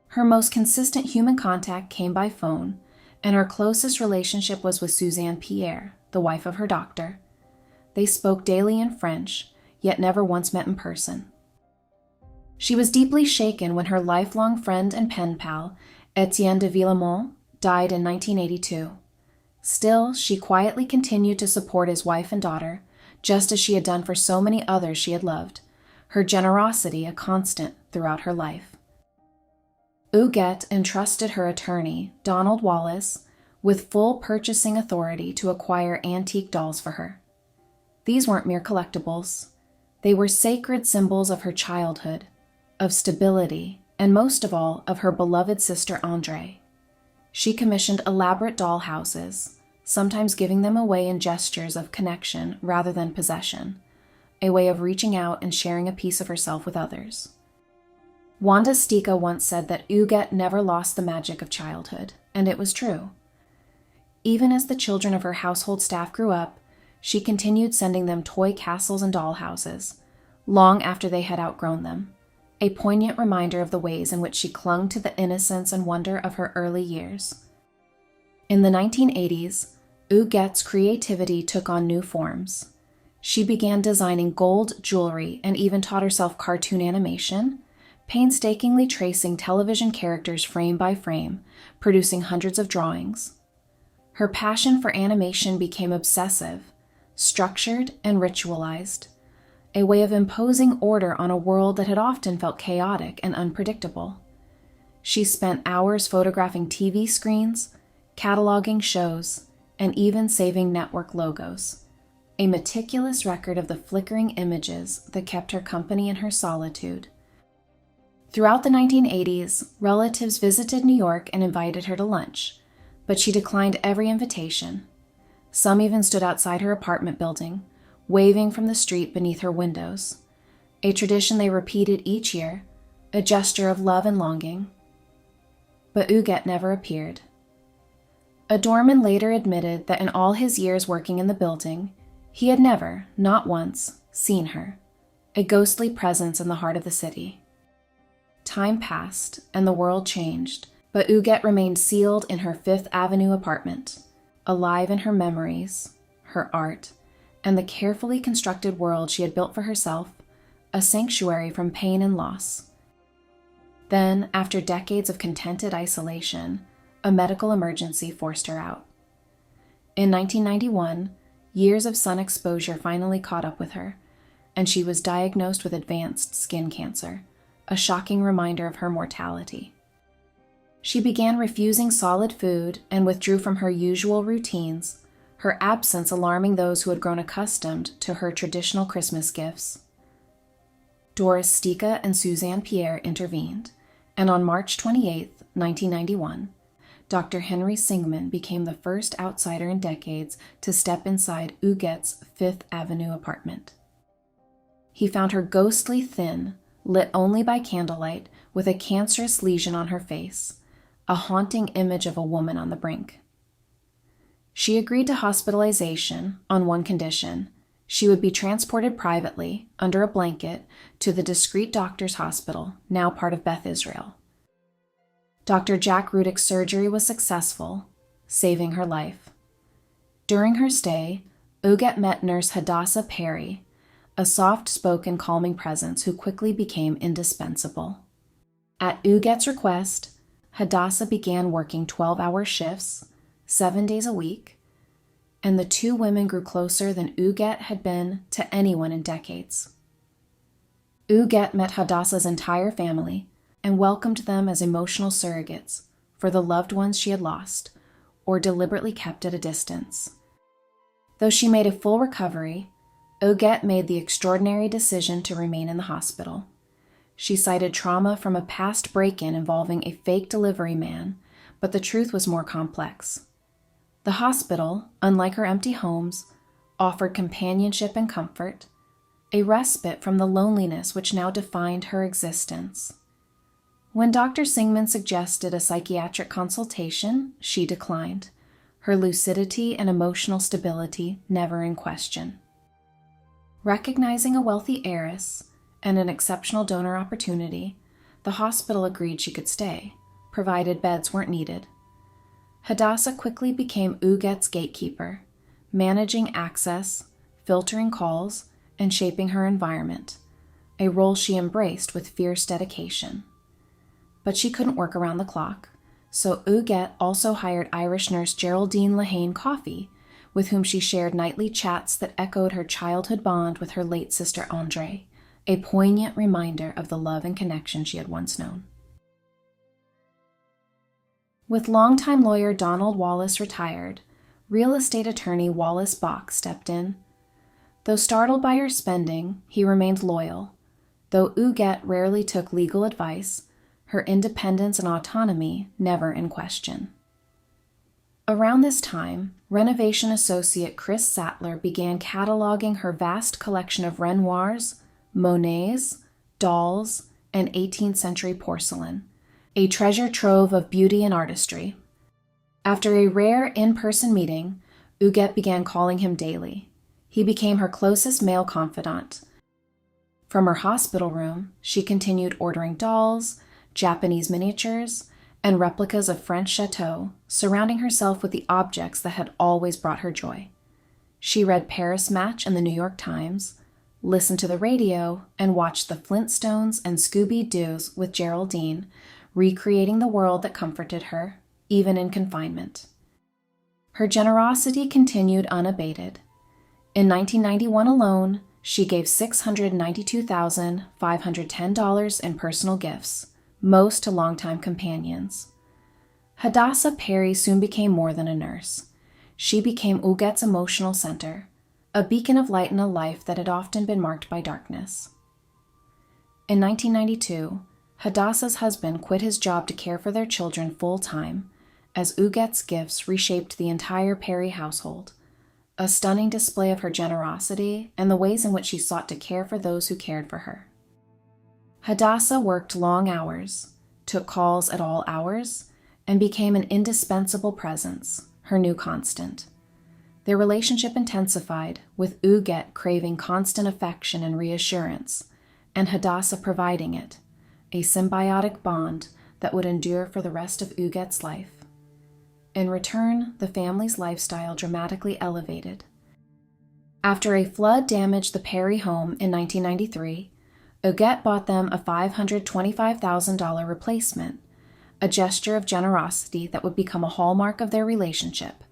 Her most consistent human contact came by phone, and her closest relationship was with Suzanne Pierre, the wife of her doctor. They spoke daily in French, yet never once met in person. She was deeply shaken when her lifelong friend and pen pal, Etienne de Villemont, died in 1982. Still, she quietly continued to support his wife and daughter, just as she had done for so many others she had loved, her generosity a constant throughout her life. Huguette entrusted her attorney, Donald Wallace, with full purchasing authority to acquire antique dolls for her. These weren't mere collectibles. They were sacred symbols of her childhood, of stability, and most of all, of her beloved sister Andrée. She commissioned elaborate doll houses, sometimes giving them away in gestures of connection rather than possession, a way of reaching out and sharing a piece of herself with others. Wanda Stika once said that Huguette never lost the magic of childhood, and it was true. Even as the children of her household staff grew up, she continued sending them toy castles and doll houses, long after they had outgrown them, a poignant reminder of the ways in which she clung to the innocence and wonder of her early years. In the 1980s, Huguette's creativity took on new forms. She began designing gold jewelry and even taught herself cartoon animation, painstakingly tracing television characters frame by frame, producing hundreds of drawings. Her passion for animation became obsessive, structured and ritualized, a way of imposing order on a world that had often felt chaotic and unpredictable. She spent hours photographing TV screens, cataloging shows, and even saving network logos, a meticulous record of the flickering images that kept her company in her solitude. Throughout the 1980s, relatives visited New York and invited her to lunch, but she declined every invitation. Some even stood outside her apartment building, waving from the street beneath her windows, a tradition they repeated each year, a gesture of love and longing. But Huguette never appeared. A doorman later admitted that in all his years working in the building, He had never, not once, seen her, a ghostly presence in the heart of the city. Time passed, and the world changed, but Huguette remained sealed in her Fifth Avenue apartment, alive in her memories, her art, and the carefully constructed world she had built for herself, a sanctuary from pain and loss. Then, after decades of contented isolation, a medical emergency forced her out. In 1991, years of sun exposure finally caught up with her, and she was diagnosed with advanced skin cancer, a shocking reminder of her mortality. She began refusing solid food and withdrew from her usual routines, her absence alarming those who had grown accustomed to her traditional Christmas gifts. Doris Stika and Suzanne Pierre intervened, and on March 28, 1991, Dr. Henry Singman became the first outsider in decades to step inside Huguette's Fifth Avenue apartment. He found her ghostly thin, lit only by candlelight, with a cancerous lesion on her face, a haunting image of a woman on the brink. She agreed to hospitalization on one condition: she would be transported privately, under a blanket, to the discreet doctor's hospital, now part of Beth Israel. Dr. Jack Rudick's surgery was successful, saving her life. During her stay, Huguette met nurse Hadassah Perry, a soft-spoken, calming presence who quickly became indispensable. At Huguette's request, Hadassah began working 12-hour shifts, 7 days a week, and the two women grew closer than Huguette had been to anyone in decades. Huguette met Hadassah's entire family and welcomed them as emotional surrogates for the loved ones she had lost or deliberately kept at a distance. Though she made a full recovery, Huguette made the extraordinary decision to remain in the hospital. She cited trauma from a past break-in involving a fake delivery man, but the truth was more complex. The hospital, unlike her empty homes, offered companionship and comfort, a respite from the loneliness which now defined her existence. When Dr. Singman suggested a psychiatric consultation, she declined, her lucidity and emotional stability never in question. Recognizing a wealthy heiress and an exceptional donor opportunity, the hospital agreed she could stay, provided beds weren't needed. Hadassah quickly became Huguette's gatekeeper, managing access, filtering calls, and shaping her environment, a role she embraced with fierce dedication. But she couldn't work around the clock, so Huguette also hired Irish nurse Geraldine Lehane Coffey, with whom she shared nightly chats that echoed her childhood bond with her late sister Andre, a poignant reminder of the love and connection she had once known. With longtime lawyer Donald Wallace retired, real estate attorney Wallace Bach stepped in. Though startled by her spending, he remained loyal. Though Huguette rarely took legal advice, her independence and autonomy never in question. Around this time, renovation associate Chris Sattler began cataloging her vast collection of Renoirs, Monets, dolls, and 18th century porcelain, a treasure trove of beauty and artistry. After a rare in-person meeting, Huguette began calling him daily. He became her closest male confidant. From her hospital room, she continued ordering dolls, Japanese miniatures, and replicas of French chateaux, surrounding herself with the objects that had always brought her joy. She read Paris Match and the New York Times, listened to the radio, and watched the Flintstones and Scooby-Doo's with Geraldine, recreating the world that comforted her, even in confinement. Her generosity continued unabated. In 1991 alone, she gave $692,510 in personal gifts, most to longtime companions. Hadassah Perry soon became more than a nurse. She became Huguette's emotional center, a beacon of light in a life that had often been marked by darkness. In 1992, Hadassah's husband quit his job to care for their children full-time, as Huguette's gifts reshaped the entire Perry household, a stunning display of her generosity and the ways in which she sought to care for those who cared for her. Hadassah worked long hours, took calls at all hours, and became an indispensable presence, her new constant. Their relationship intensified, with Huguette craving constant affection and reassurance, and Hadassah providing it, a symbiotic bond that would endure for the rest of Huguette's life. In return, the family's lifestyle dramatically elevated. After a flood damaged the Perry home in 1993, Huguette bought them a $525,000 replacement, a gesture of generosity that would become a hallmark of their relationship.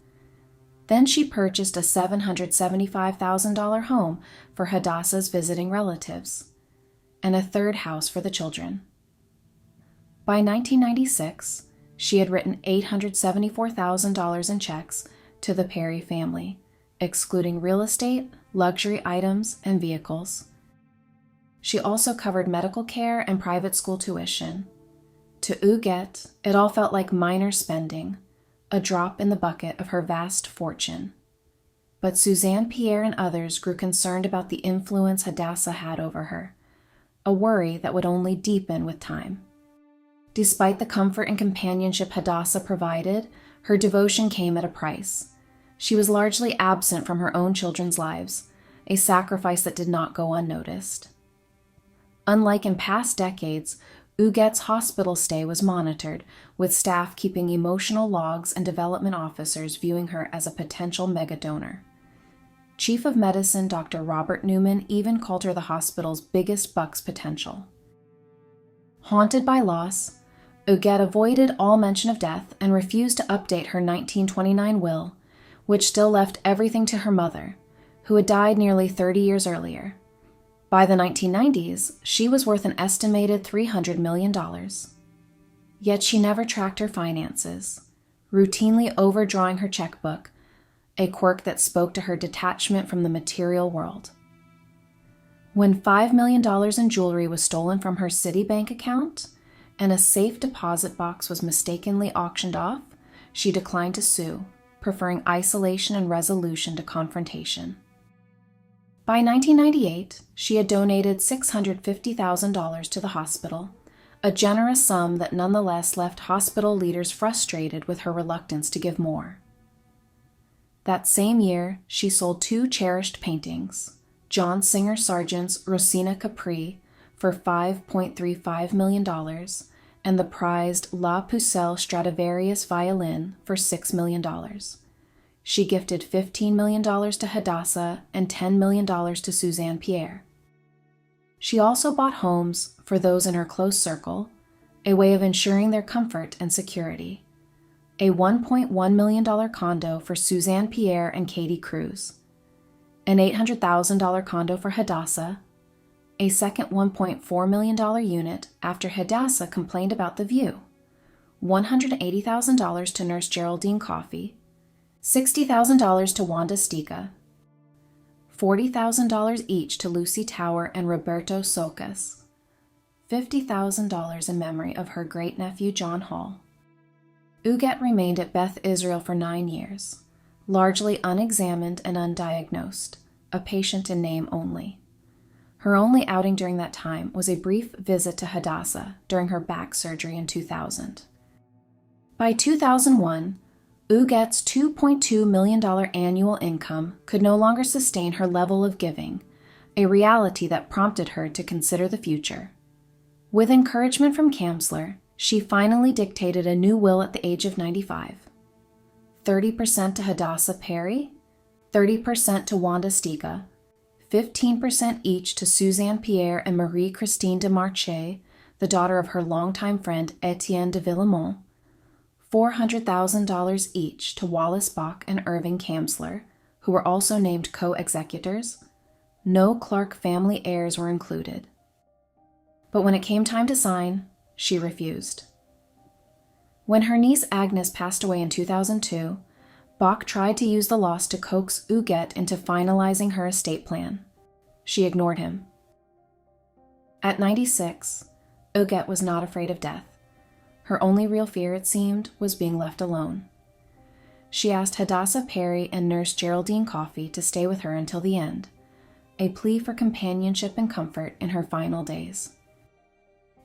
Then she purchased a $775,000 home for Hadassah's visiting relatives, and a third house for the children. By 1996, she had written $874,000 in checks to the Perry family, excluding real estate, luxury items, and vehicles. She also covered medical care and private school tuition. To Huguette, it all felt like minor spending, a drop in the bucket of her vast fortune. But Suzanne Pierre and others grew concerned about the influence Hadassah had over her, a worry that would only deepen with time. Despite the comfort and companionship Hadassah provided, her devotion came at a price. She was largely absent from her own children's lives, a sacrifice that did not go unnoticed. Unlike in past decades, Huguette's hospital stay was monitored, with staff keeping emotional logs and development officers viewing her as a potential megadonor. Chief of Medicine Dr. Robert Newman even called her the hospital's biggest bucks potential. Haunted by loss, Huguette avoided all mention of death and refused to update her 1929 will, which still left everything to her mother, who had died nearly 30 years earlier. By the 1990s, she was worth an estimated $300 million. Yet she never tracked her finances, routinely overdrawing her checkbook, a quirk that spoke to her detachment from the material world. When $5 million in jewelry was stolen from her Citibank account, and a safe deposit box was mistakenly auctioned off, she declined to sue, preferring isolation and resolution to confrontation. By 1998, she had donated $650,000 to the hospital, a generous sum that nonetheless left hospital leaders frustrated with her reluctance to give more. That same year, she sold 2 cherished paintings, John Singer Sargent's Rosina Capri for $5.35 million, and the prized La Pucelle Stradivarius violin for $6 million. She gifted $15 million to Hadassah and $10 million to Suzanne Pierre. She also bought homes for those in her close circle, a way of ensuring their comfort and security. A $1.1 million condo for Suzanne Pierre and Katie Cruz, an $800,000 condo for Hadassah, a second $1.4 million unit after Hadassah complained about the view, $180,000 to Nurse Geraldine Coffey, $60,000 to Wanda Stika, $40,000 each to Lucy Tower and Roberto Socas, $50,000 in memory of her great-nephew John Hall. Huguette remained at Beth Israel for 9 years, largely unexamined and undiagnosed, a patient in name only. Her only outing during that time was a brief visit to Hadassah during her back surgery in 2000. By 2001, Huguette's $2.2 million annual income could no longer sustain her level of giving, a reality that prompted her to consider the future. With encouragement from Kamsler, she finally dictated a new will at the age of 95. 30% to Hadassah Perry, 30% to Wanda Stika, 15% each to Suzanne Pierre and Marie-Christine de Marche, the daughter of her longtime friend Etienne de Villemont, $400,000 each to Wallace Bach and Irving Kamsler, who were also named co-executors. No Clark family heirs were included. But when it came time to sign, she refused. When her niece Agnes passed away in 2002, Bach tried to use the loss to coax Huguette into finalizing her estate plan. She ignored him. At 96, Huguette was not afraid of death. Her only real fear, it seemed, was being left alone. She asked Hadassah Perry and Nurse Geraldine Coffey to stay with her until the end, a plea for companionship and comfort in her final days.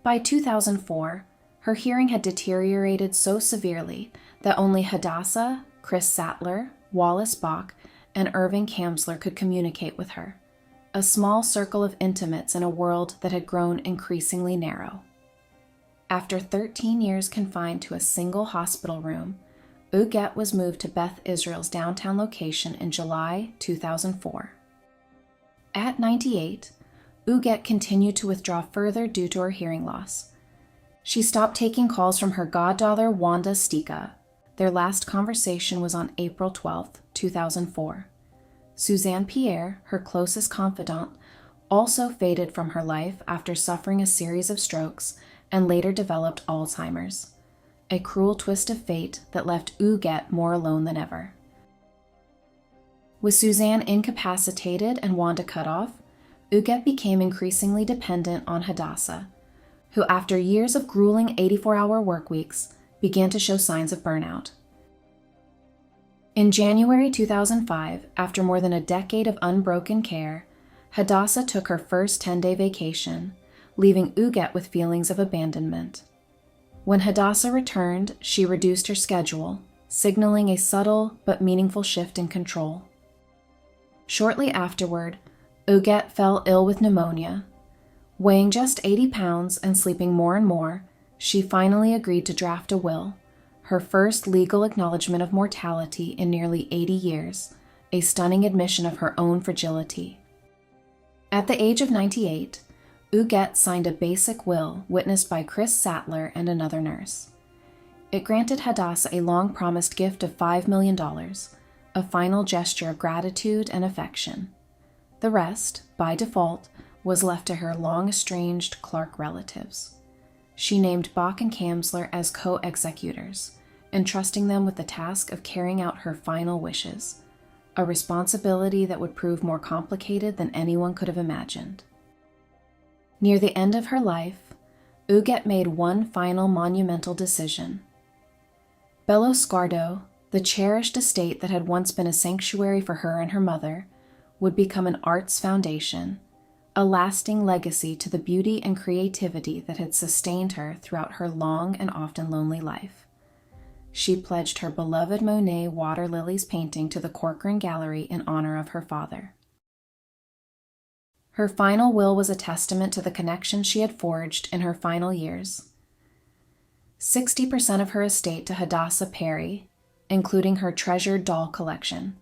By 2004, her hearing had deteriorated so severely that only Hadassah, Chris Sattler, Wallace Bach, and Irving Kamsler could communicate with her, a small circle of intimates in a world that had grown increasingly narrow. After 13 years confined to a single hospital room, Huguette was moved to Beth Israel's downtown location in July 2004. At 98, Huguette continued to withdraw further due to her hearing loss. She stopped taking calls from her goddaughter Wanda Stika. Their last conversation was on April 12, 2004. Suzanne Pierre, her closest confidant, also faded from her life after suffering a series of strokes and later developed Alzheimer's, a cruel twist of fate that left Huguette more alone than ever. With Suzanne incapacitated and Wanda cut off, Huguette became increasingly dependent on Hadassah, who after years of grueling 84-hour work weeks began to show signs of burnout. In January 2005, after more than a decade of unbroken care, Hadassah took her first 10-day vacation, leaving Huguette with feelings of abandonment. When Hadassah returned, she reduced her schedule, signaling a subtle but meaningful shift in control. Shortly afterward, Huguette fell ill with pneumonia. Weighing just 80 pounds and sleeping more and more, she finally agreed to draft a will, her first legal acknowledgement of mortality in nearly 80 years, a stunning admission of her own fragility. At the age of 98, Huguette signed a basic will witnessed by Chris Sattler and another nurse. It granted Hadassah a long-promised gift of $5 million, a final gesture of gratitude and affection. The rest, by default, was left to her long-estranged Clark relatives. She named Bach and Kamsler as co-executors, entrusting them with the task of carrying out her final wishes, a responsibility that would prove more complicated than anyone could have imagined. Near the end of her life, Huguette made one final monumental decision. Bello Scardo, the cherished estate that had once been a sanctuary for her and her mother, would become an arts foundation, a lasting legacy to the beauty and creativity that had sustained her throughout her long and often lonely life. She pledged her beloved Monet Water Lilies painting to the Corcoran Gallery in honor of her father. Her final will was a testament to the connection she had forged in her final years. 60% of her estate to Hadassah Perry, including her treasured doll collection.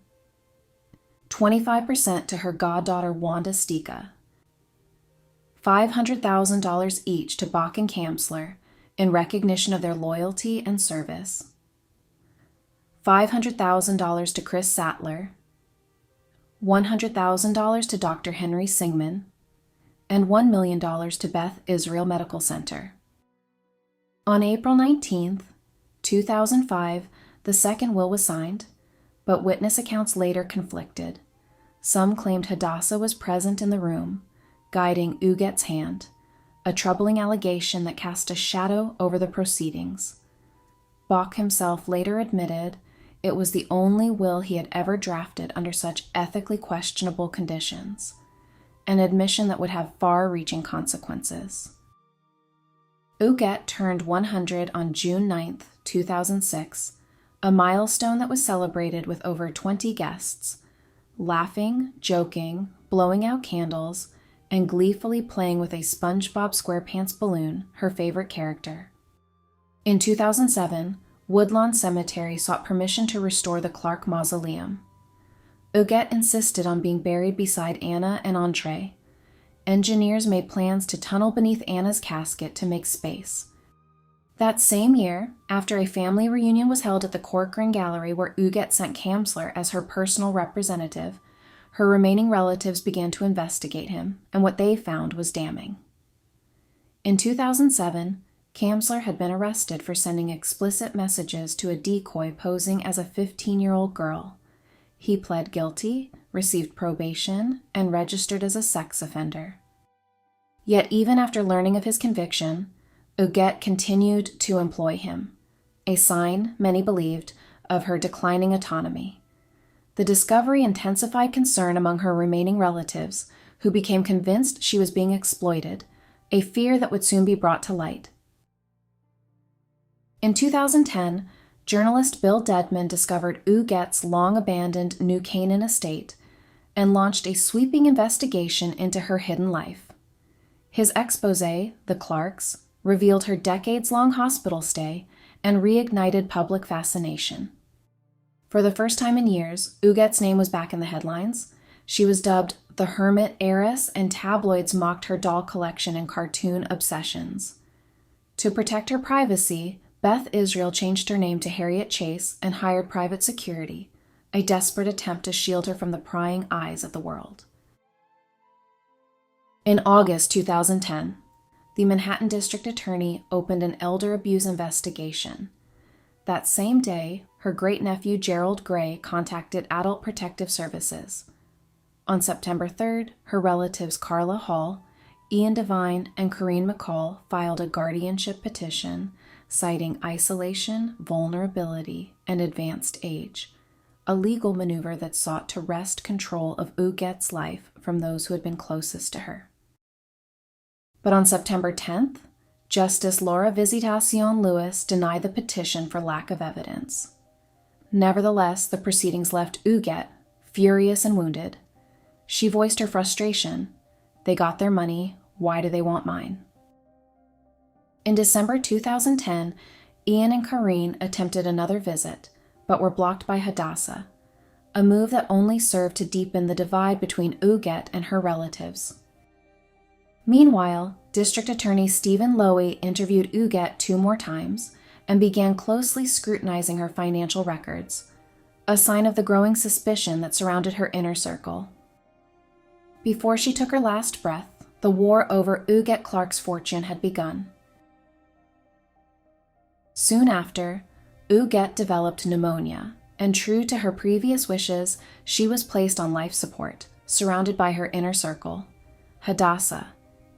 25% to her goddaughter Wanda Stika. $500,000 each to Bach and Kamsler in recognition of their loyalty and service. $500,000 to Chris Sattler. $100,000 to Dr. Henry Singman, and $1 million to Beth Israel Medical Center. On April 19, 2005, the second will was signed, but witness accounts later conflicted. Some claimed Hadassah was present in the room, guiding Huguette's hand, a troubling allegation that cast a shadow over the proceedings. Bach himself later admitted it was the only will he had ever drafted under such ethically questionable conditions, an admission that would have far-reaching consequences. Huguette turned 100 on June 9, 2006, a milestone that was celebrated with over 20 guests, laughing, joking, blowing out candles, and gleefully playing with a SpongeBob SquarePants balloon, her favorite character. In 2007, Woodlawn Cemetery sought permission to restore the Clark Mausoleum. Huguette insisted on being buried beside Anna and Entree. Engineers made plans to tunnel beneath Anna's casket to make space. That same year, after a family reunion was held at the Corcoran Gallery where Huguette sent Kamsler as her personal representative, her remaining relatives began to investigate him, and what they found was damning. In 2007, Kamsler had been arrested for sending explicit messages to a decoy posing as a 15-year-old girl. He pled guilty, received probation, and registered as a sex offender. Yet even after learning of his conviction, Huguette continued to employ him, a sign, many believed, of her declining autonomy. The discovery intensified concern among her remaining relatives, who became convinced she was being exploited, a fear that would soon be brought to light. In 2010, journalist Bill Dedman discovered Huguette's long-abandoned New Canaan estate and launched a sweeping investigation into her hidden life. His exposé, The Clarks, revealed her decades-long hospital stay and reignited public fascination. For the first time in years, Huguette's name was back in the headlines. She was dubbed the Hermit Heiress, and tabloids mocked her doll collection and cartoon obsessions. To protect her privacy, Beth Israel changed her name to Harriet Chase and hired private security, a desperate attempt to shield her from the prying eyes of the world. In August 2010, the Manhattan District Attorney opened an elder abuse investigation. That same day, her great-nephew Gerald Gray contacted Adult Protective Services. On September 3rd, her relatives Carla Hall, Ian Devine, and Corinne McCall filed a guardianship petition citing isolation, vulnerability, and advanced age, a legal maneuver that sought to wrest control of Huguette's life from those who had been closest to her. But on September 10th, Justice Laura Visitacion Lewis denied the petition for lack of evidence. Nevertheless, the proceedings left Huguette furious and wounded. She voiced her frustration. They got their money. Why do they want mine? In December 2010, Ian and Corinne attempted another visit, but were blocked by Hadassah, a move that only served to deepen the divide between Huguette and her relatives. Meanwhile, District Attorney Stephen Lowy interviewed Huguette 2 more times and began closely scrutinizing her financial records, a sign of the growing suspicion that surrounded her inner circle. Before she took her last breath, the war over Huguette Clark's fortune had begun. Soon after, Huguette developed pneumonia, and true to her previous wishes, she was placed on life support, surrounded by her inner circle: Hadassah,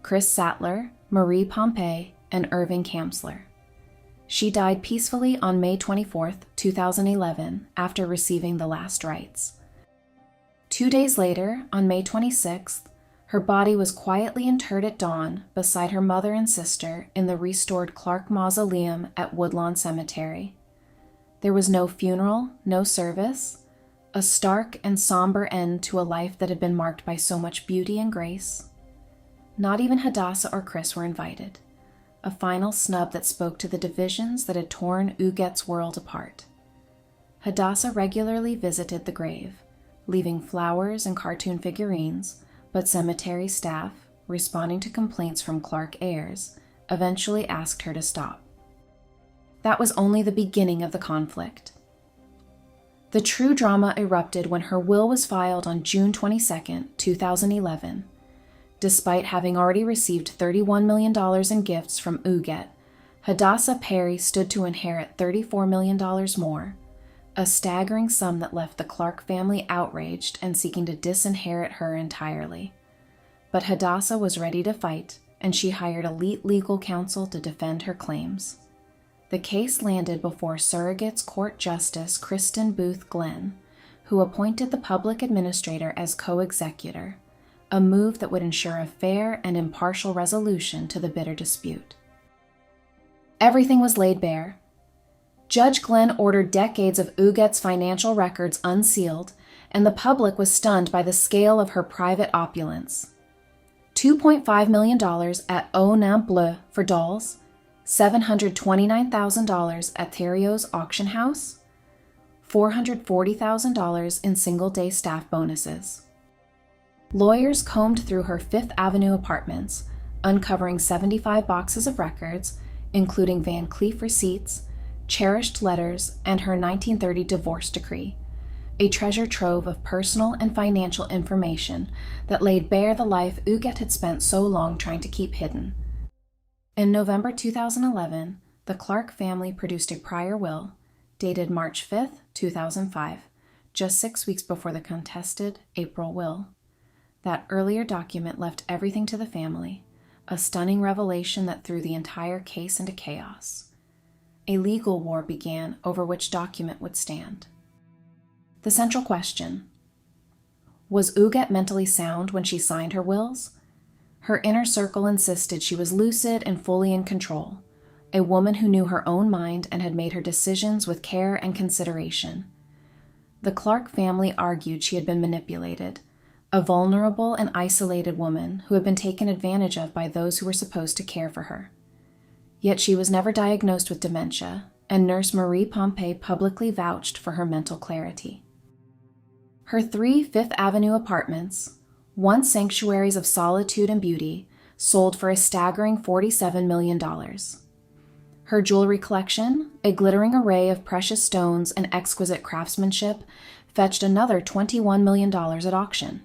Chris Sattler, Marie Pompey, and Irving Kamsler. She died peacefully on May 24, 2011, after receiving the last rites. 2 days later, on May 26th, her body was quietly interred at dawn beside her mother and sister in the restored Clark Mausoleum at Woodlawn Cemetery. There was no funeral, no service, a stark and somber end to a life that had been marked by so much beauty and grace. Not even Hadassah or Chris were invited, a final snub that spoke to the divisions that had torn Huguette's world apart. Hadassah regularly visited the grave, leaving flowers and cartoon figurines, but cemetery staff, responding to complaints from Clark heirs, eventually asked her to stop. That was only the beginning of the conflict. The true drama erupted when her will was filed on June 22, 2011. Despite having already received $31 million in gifts from Huguette, Hadassah Perry stood to inherit $34 million more, a staggering sum that left the Clark family outraged and seeking to disinherit her entirely. But Hadassah was ready to fight, and she hired elite legal counsel to defend her claims. The case landed before Surrogates Court Justice Kristen Booth Glenn, who appointed the public administrator as co-executor, a move that would ensure a fair and impartial resolution to the bitter dispute. Everything was laid bare. Judge Glenn ordered decades of Huguette's financial records unsealed, and the public was stunned by the scale of her private opulence. $2.5 million at Au Nain Bleu for dolls, $729,000 at Theriault's auction house, $440,000 in single-day staff bonuses. Lawyers combed through her Fifth Avenue apartments, uncovering 75 boxes of records, including Van Cleef receipts, cherished letters, and her 1930 divorce decree, a treasure trove of personal and financial information that laid bare the life Huguette had spent so long trying to keep hidden. In November 2011, the Clark family produced a prior will, dated March 5, 2005, just 6 weeks before the contested April will. That earlier document left everything to the family, a stunning revelation that threw the entire case into chaos. A legal war began over which document would stand. The central question: was Huguette mentally sound when she signed her wills? Her inner circle insisted she was lucid and fully in control, a woman who knew her own mind and had made her decisions with care and consideration. The Clark family argued she had been manipulated, a vulnerable and isolated woman who had been taken advantage of by those who were supposed to care for her. Yet she was never diagnosed with dementia, and nurse Marie Pompey publicly vouched for her mental clarity. Her 3 Fifth Avenue apartments, once sanctuaries of solitude and beauty, sold for a staggering $47 million. Her jewelry collection, a glittering array of precious stones and exquisite craftsmanship, fetched another $21 million at auction.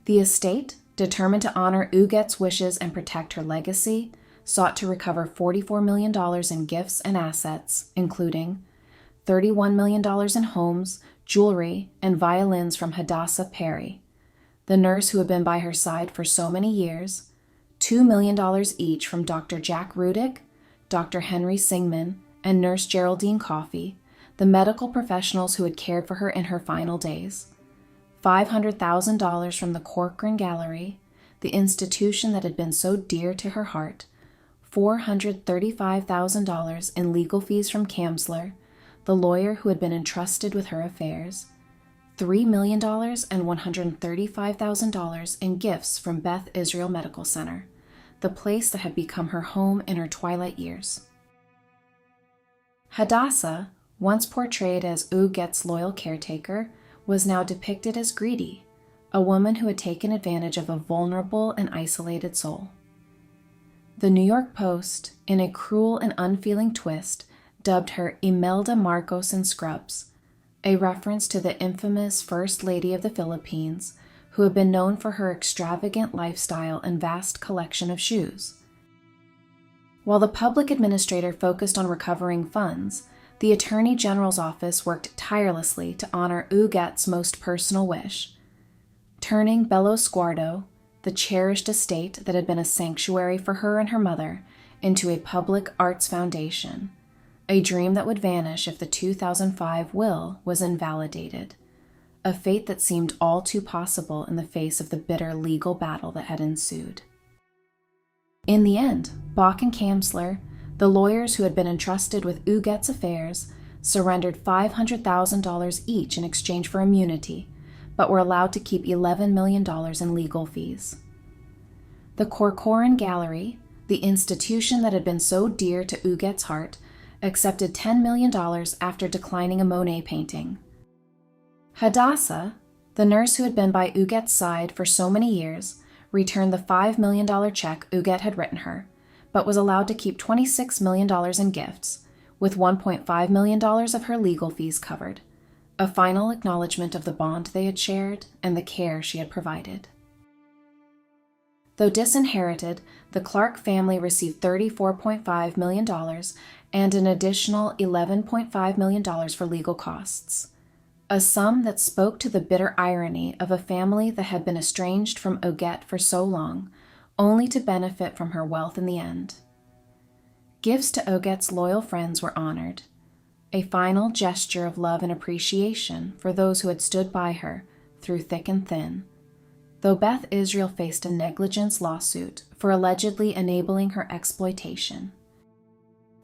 The estate, determined to honor Huguette's wishes and protect her legacy, sought to recover $44 million in gifts and assets, including $31 million in homes, jewelry, and violins from Hadassah Perry, the nurse who had been by her side for so many years, $2 million each from Dr. Jack Rudick, Dr. Henry Singman, and Nurse Geraldine Coffey, the medical professionals who had cared for her in her final days, $500,000 from the Corcoran Gallery, the institution that had been so dear to her heart, $435,000 in legal fees from Kamsler, the lawyer who had been entrusted with her affairs, $3 million and $135,000 in gifts from Beth Israel Medical Center, the place that had become her home in her twilight years. Hadassah, once portrayed as Huguette's loyal caretaker, was now depicted as greedy, a woman who had taken advantage of a vulnerable and isolated soul. The New York Post, in a cruel and unfeeling twist, dubbed her Imelda Marcos in Scrubs, a reference to the infamous First Lady of the Philippines, who had been known for her extravagant lifestyle and vast collection of shoes. While the public administrator focused on recovering funds, the Attorney General's office worked tirelessly to honor Huguette's most personal wish, turning Bello Sguardo, the cherished estate that had been a sanctuary for her and her mother, into a public arts foundation, a dream that would vanish if the 2005 will was invalidated, a fate that seemed all too possible in the face of the bitter legal battle that had ensued. In the end, Bach and Kamsler, the lawyers who had been entrusted with Huguette's affairs, surrendered $500,000 each in exchange for immunity, but were allowed to keep $11 million in legal fees. The Corcoran Gallery, the institution that had been so dear to Huguette's heart, accepted $10 million after declining a Monet painting. Hadassah, the nurse who had been by Huguette's side for so many years, returned the $5 million check Huguette had written her, but was allowed to keep $26 million in gifts, with $1.5 million of her legal fees covered, a final acknowledgement of the bond they had shared and the care she had provided. Though disinherited, the Clark family received $34.5 million and an additional $11.5 million for legal costs, a sum that spoke to the bitter irony of a family that had been estranged from Huguette for so long, only to benefit from her wealth in the end. Gifts to Huguette's loyal friends were honored, a final gesture of love and appreciation for those who had stood by her through thick and thin, though Beth Israel faced a negligence lawsuit for allegedly enabling her exploitation.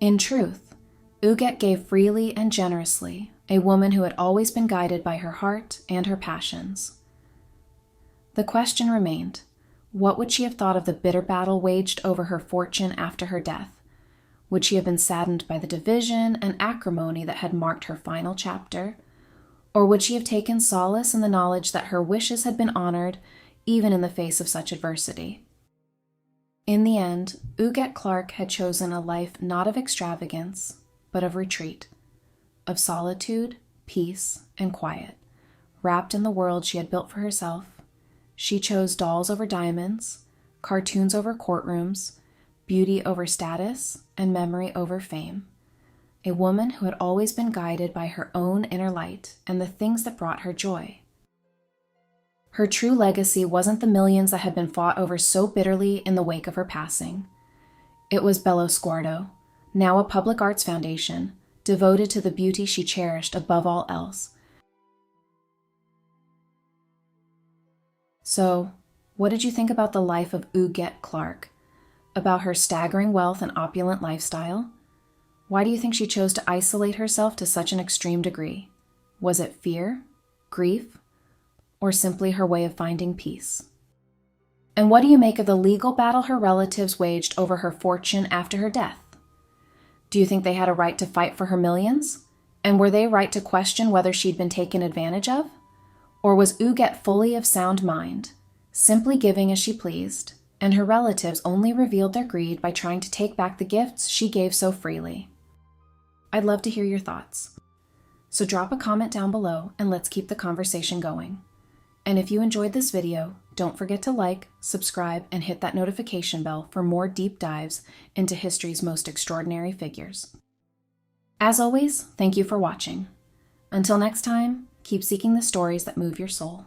In truth, Huguette gave freely and generously, a woman who had always been guided by her heart and her passions. The question remained, what would she have thought of the bitter battle waged over her fortune after her death? Would she have been saddened by the division and acrimony that had marked her final chapter? Or would she have taken solace in the knowledge that her wishes had been honored, even in the face of such adversity? In the end, Huguette Clark had chosen a life not of extravagance, but of retreat, of solitude, peace, and quiet. Wrapped in the world she had built for herself, she chose dolls over diamonds, cartoons over courtrooms, beauty over status, and memory over fame. A woman who had always been guided by her own inner light and the things that brought her joy. Her true legacy wasn't the millions that had been fought over so bitterly in the wake of her passing. It was Bello Sguardo, now a public arts foundation, devoted to the beauty she cherished above all else. So, what did you think about the life of Huguette Clark? About her staggering wealth and opulent lifestyle? Why do you think she chose to isolate herself to such an extreme degree? Was it fear, grief, or simply her way of finding peace? And what do you make of the legal battle her relatives waged over her fortune after her death? Do you think they had a right to fight for her millions? And were they right to question whether she'd been taken advantage of? Or was Huguette fully of sound mind, simply giving as she pleased, and her relatives only revealed their greed by trying to take back the gifts she gave so freely? I'd love to hear your thoughts. So drop a comment down below and let's keep the conversation going. And if you enjoyed this video, don't forget to like, subscribe, and hit that notification bell for more deep dives into history's most extraordinary figures. As always, thank you for watching. Until next time, keep seeking the stories that move your soul.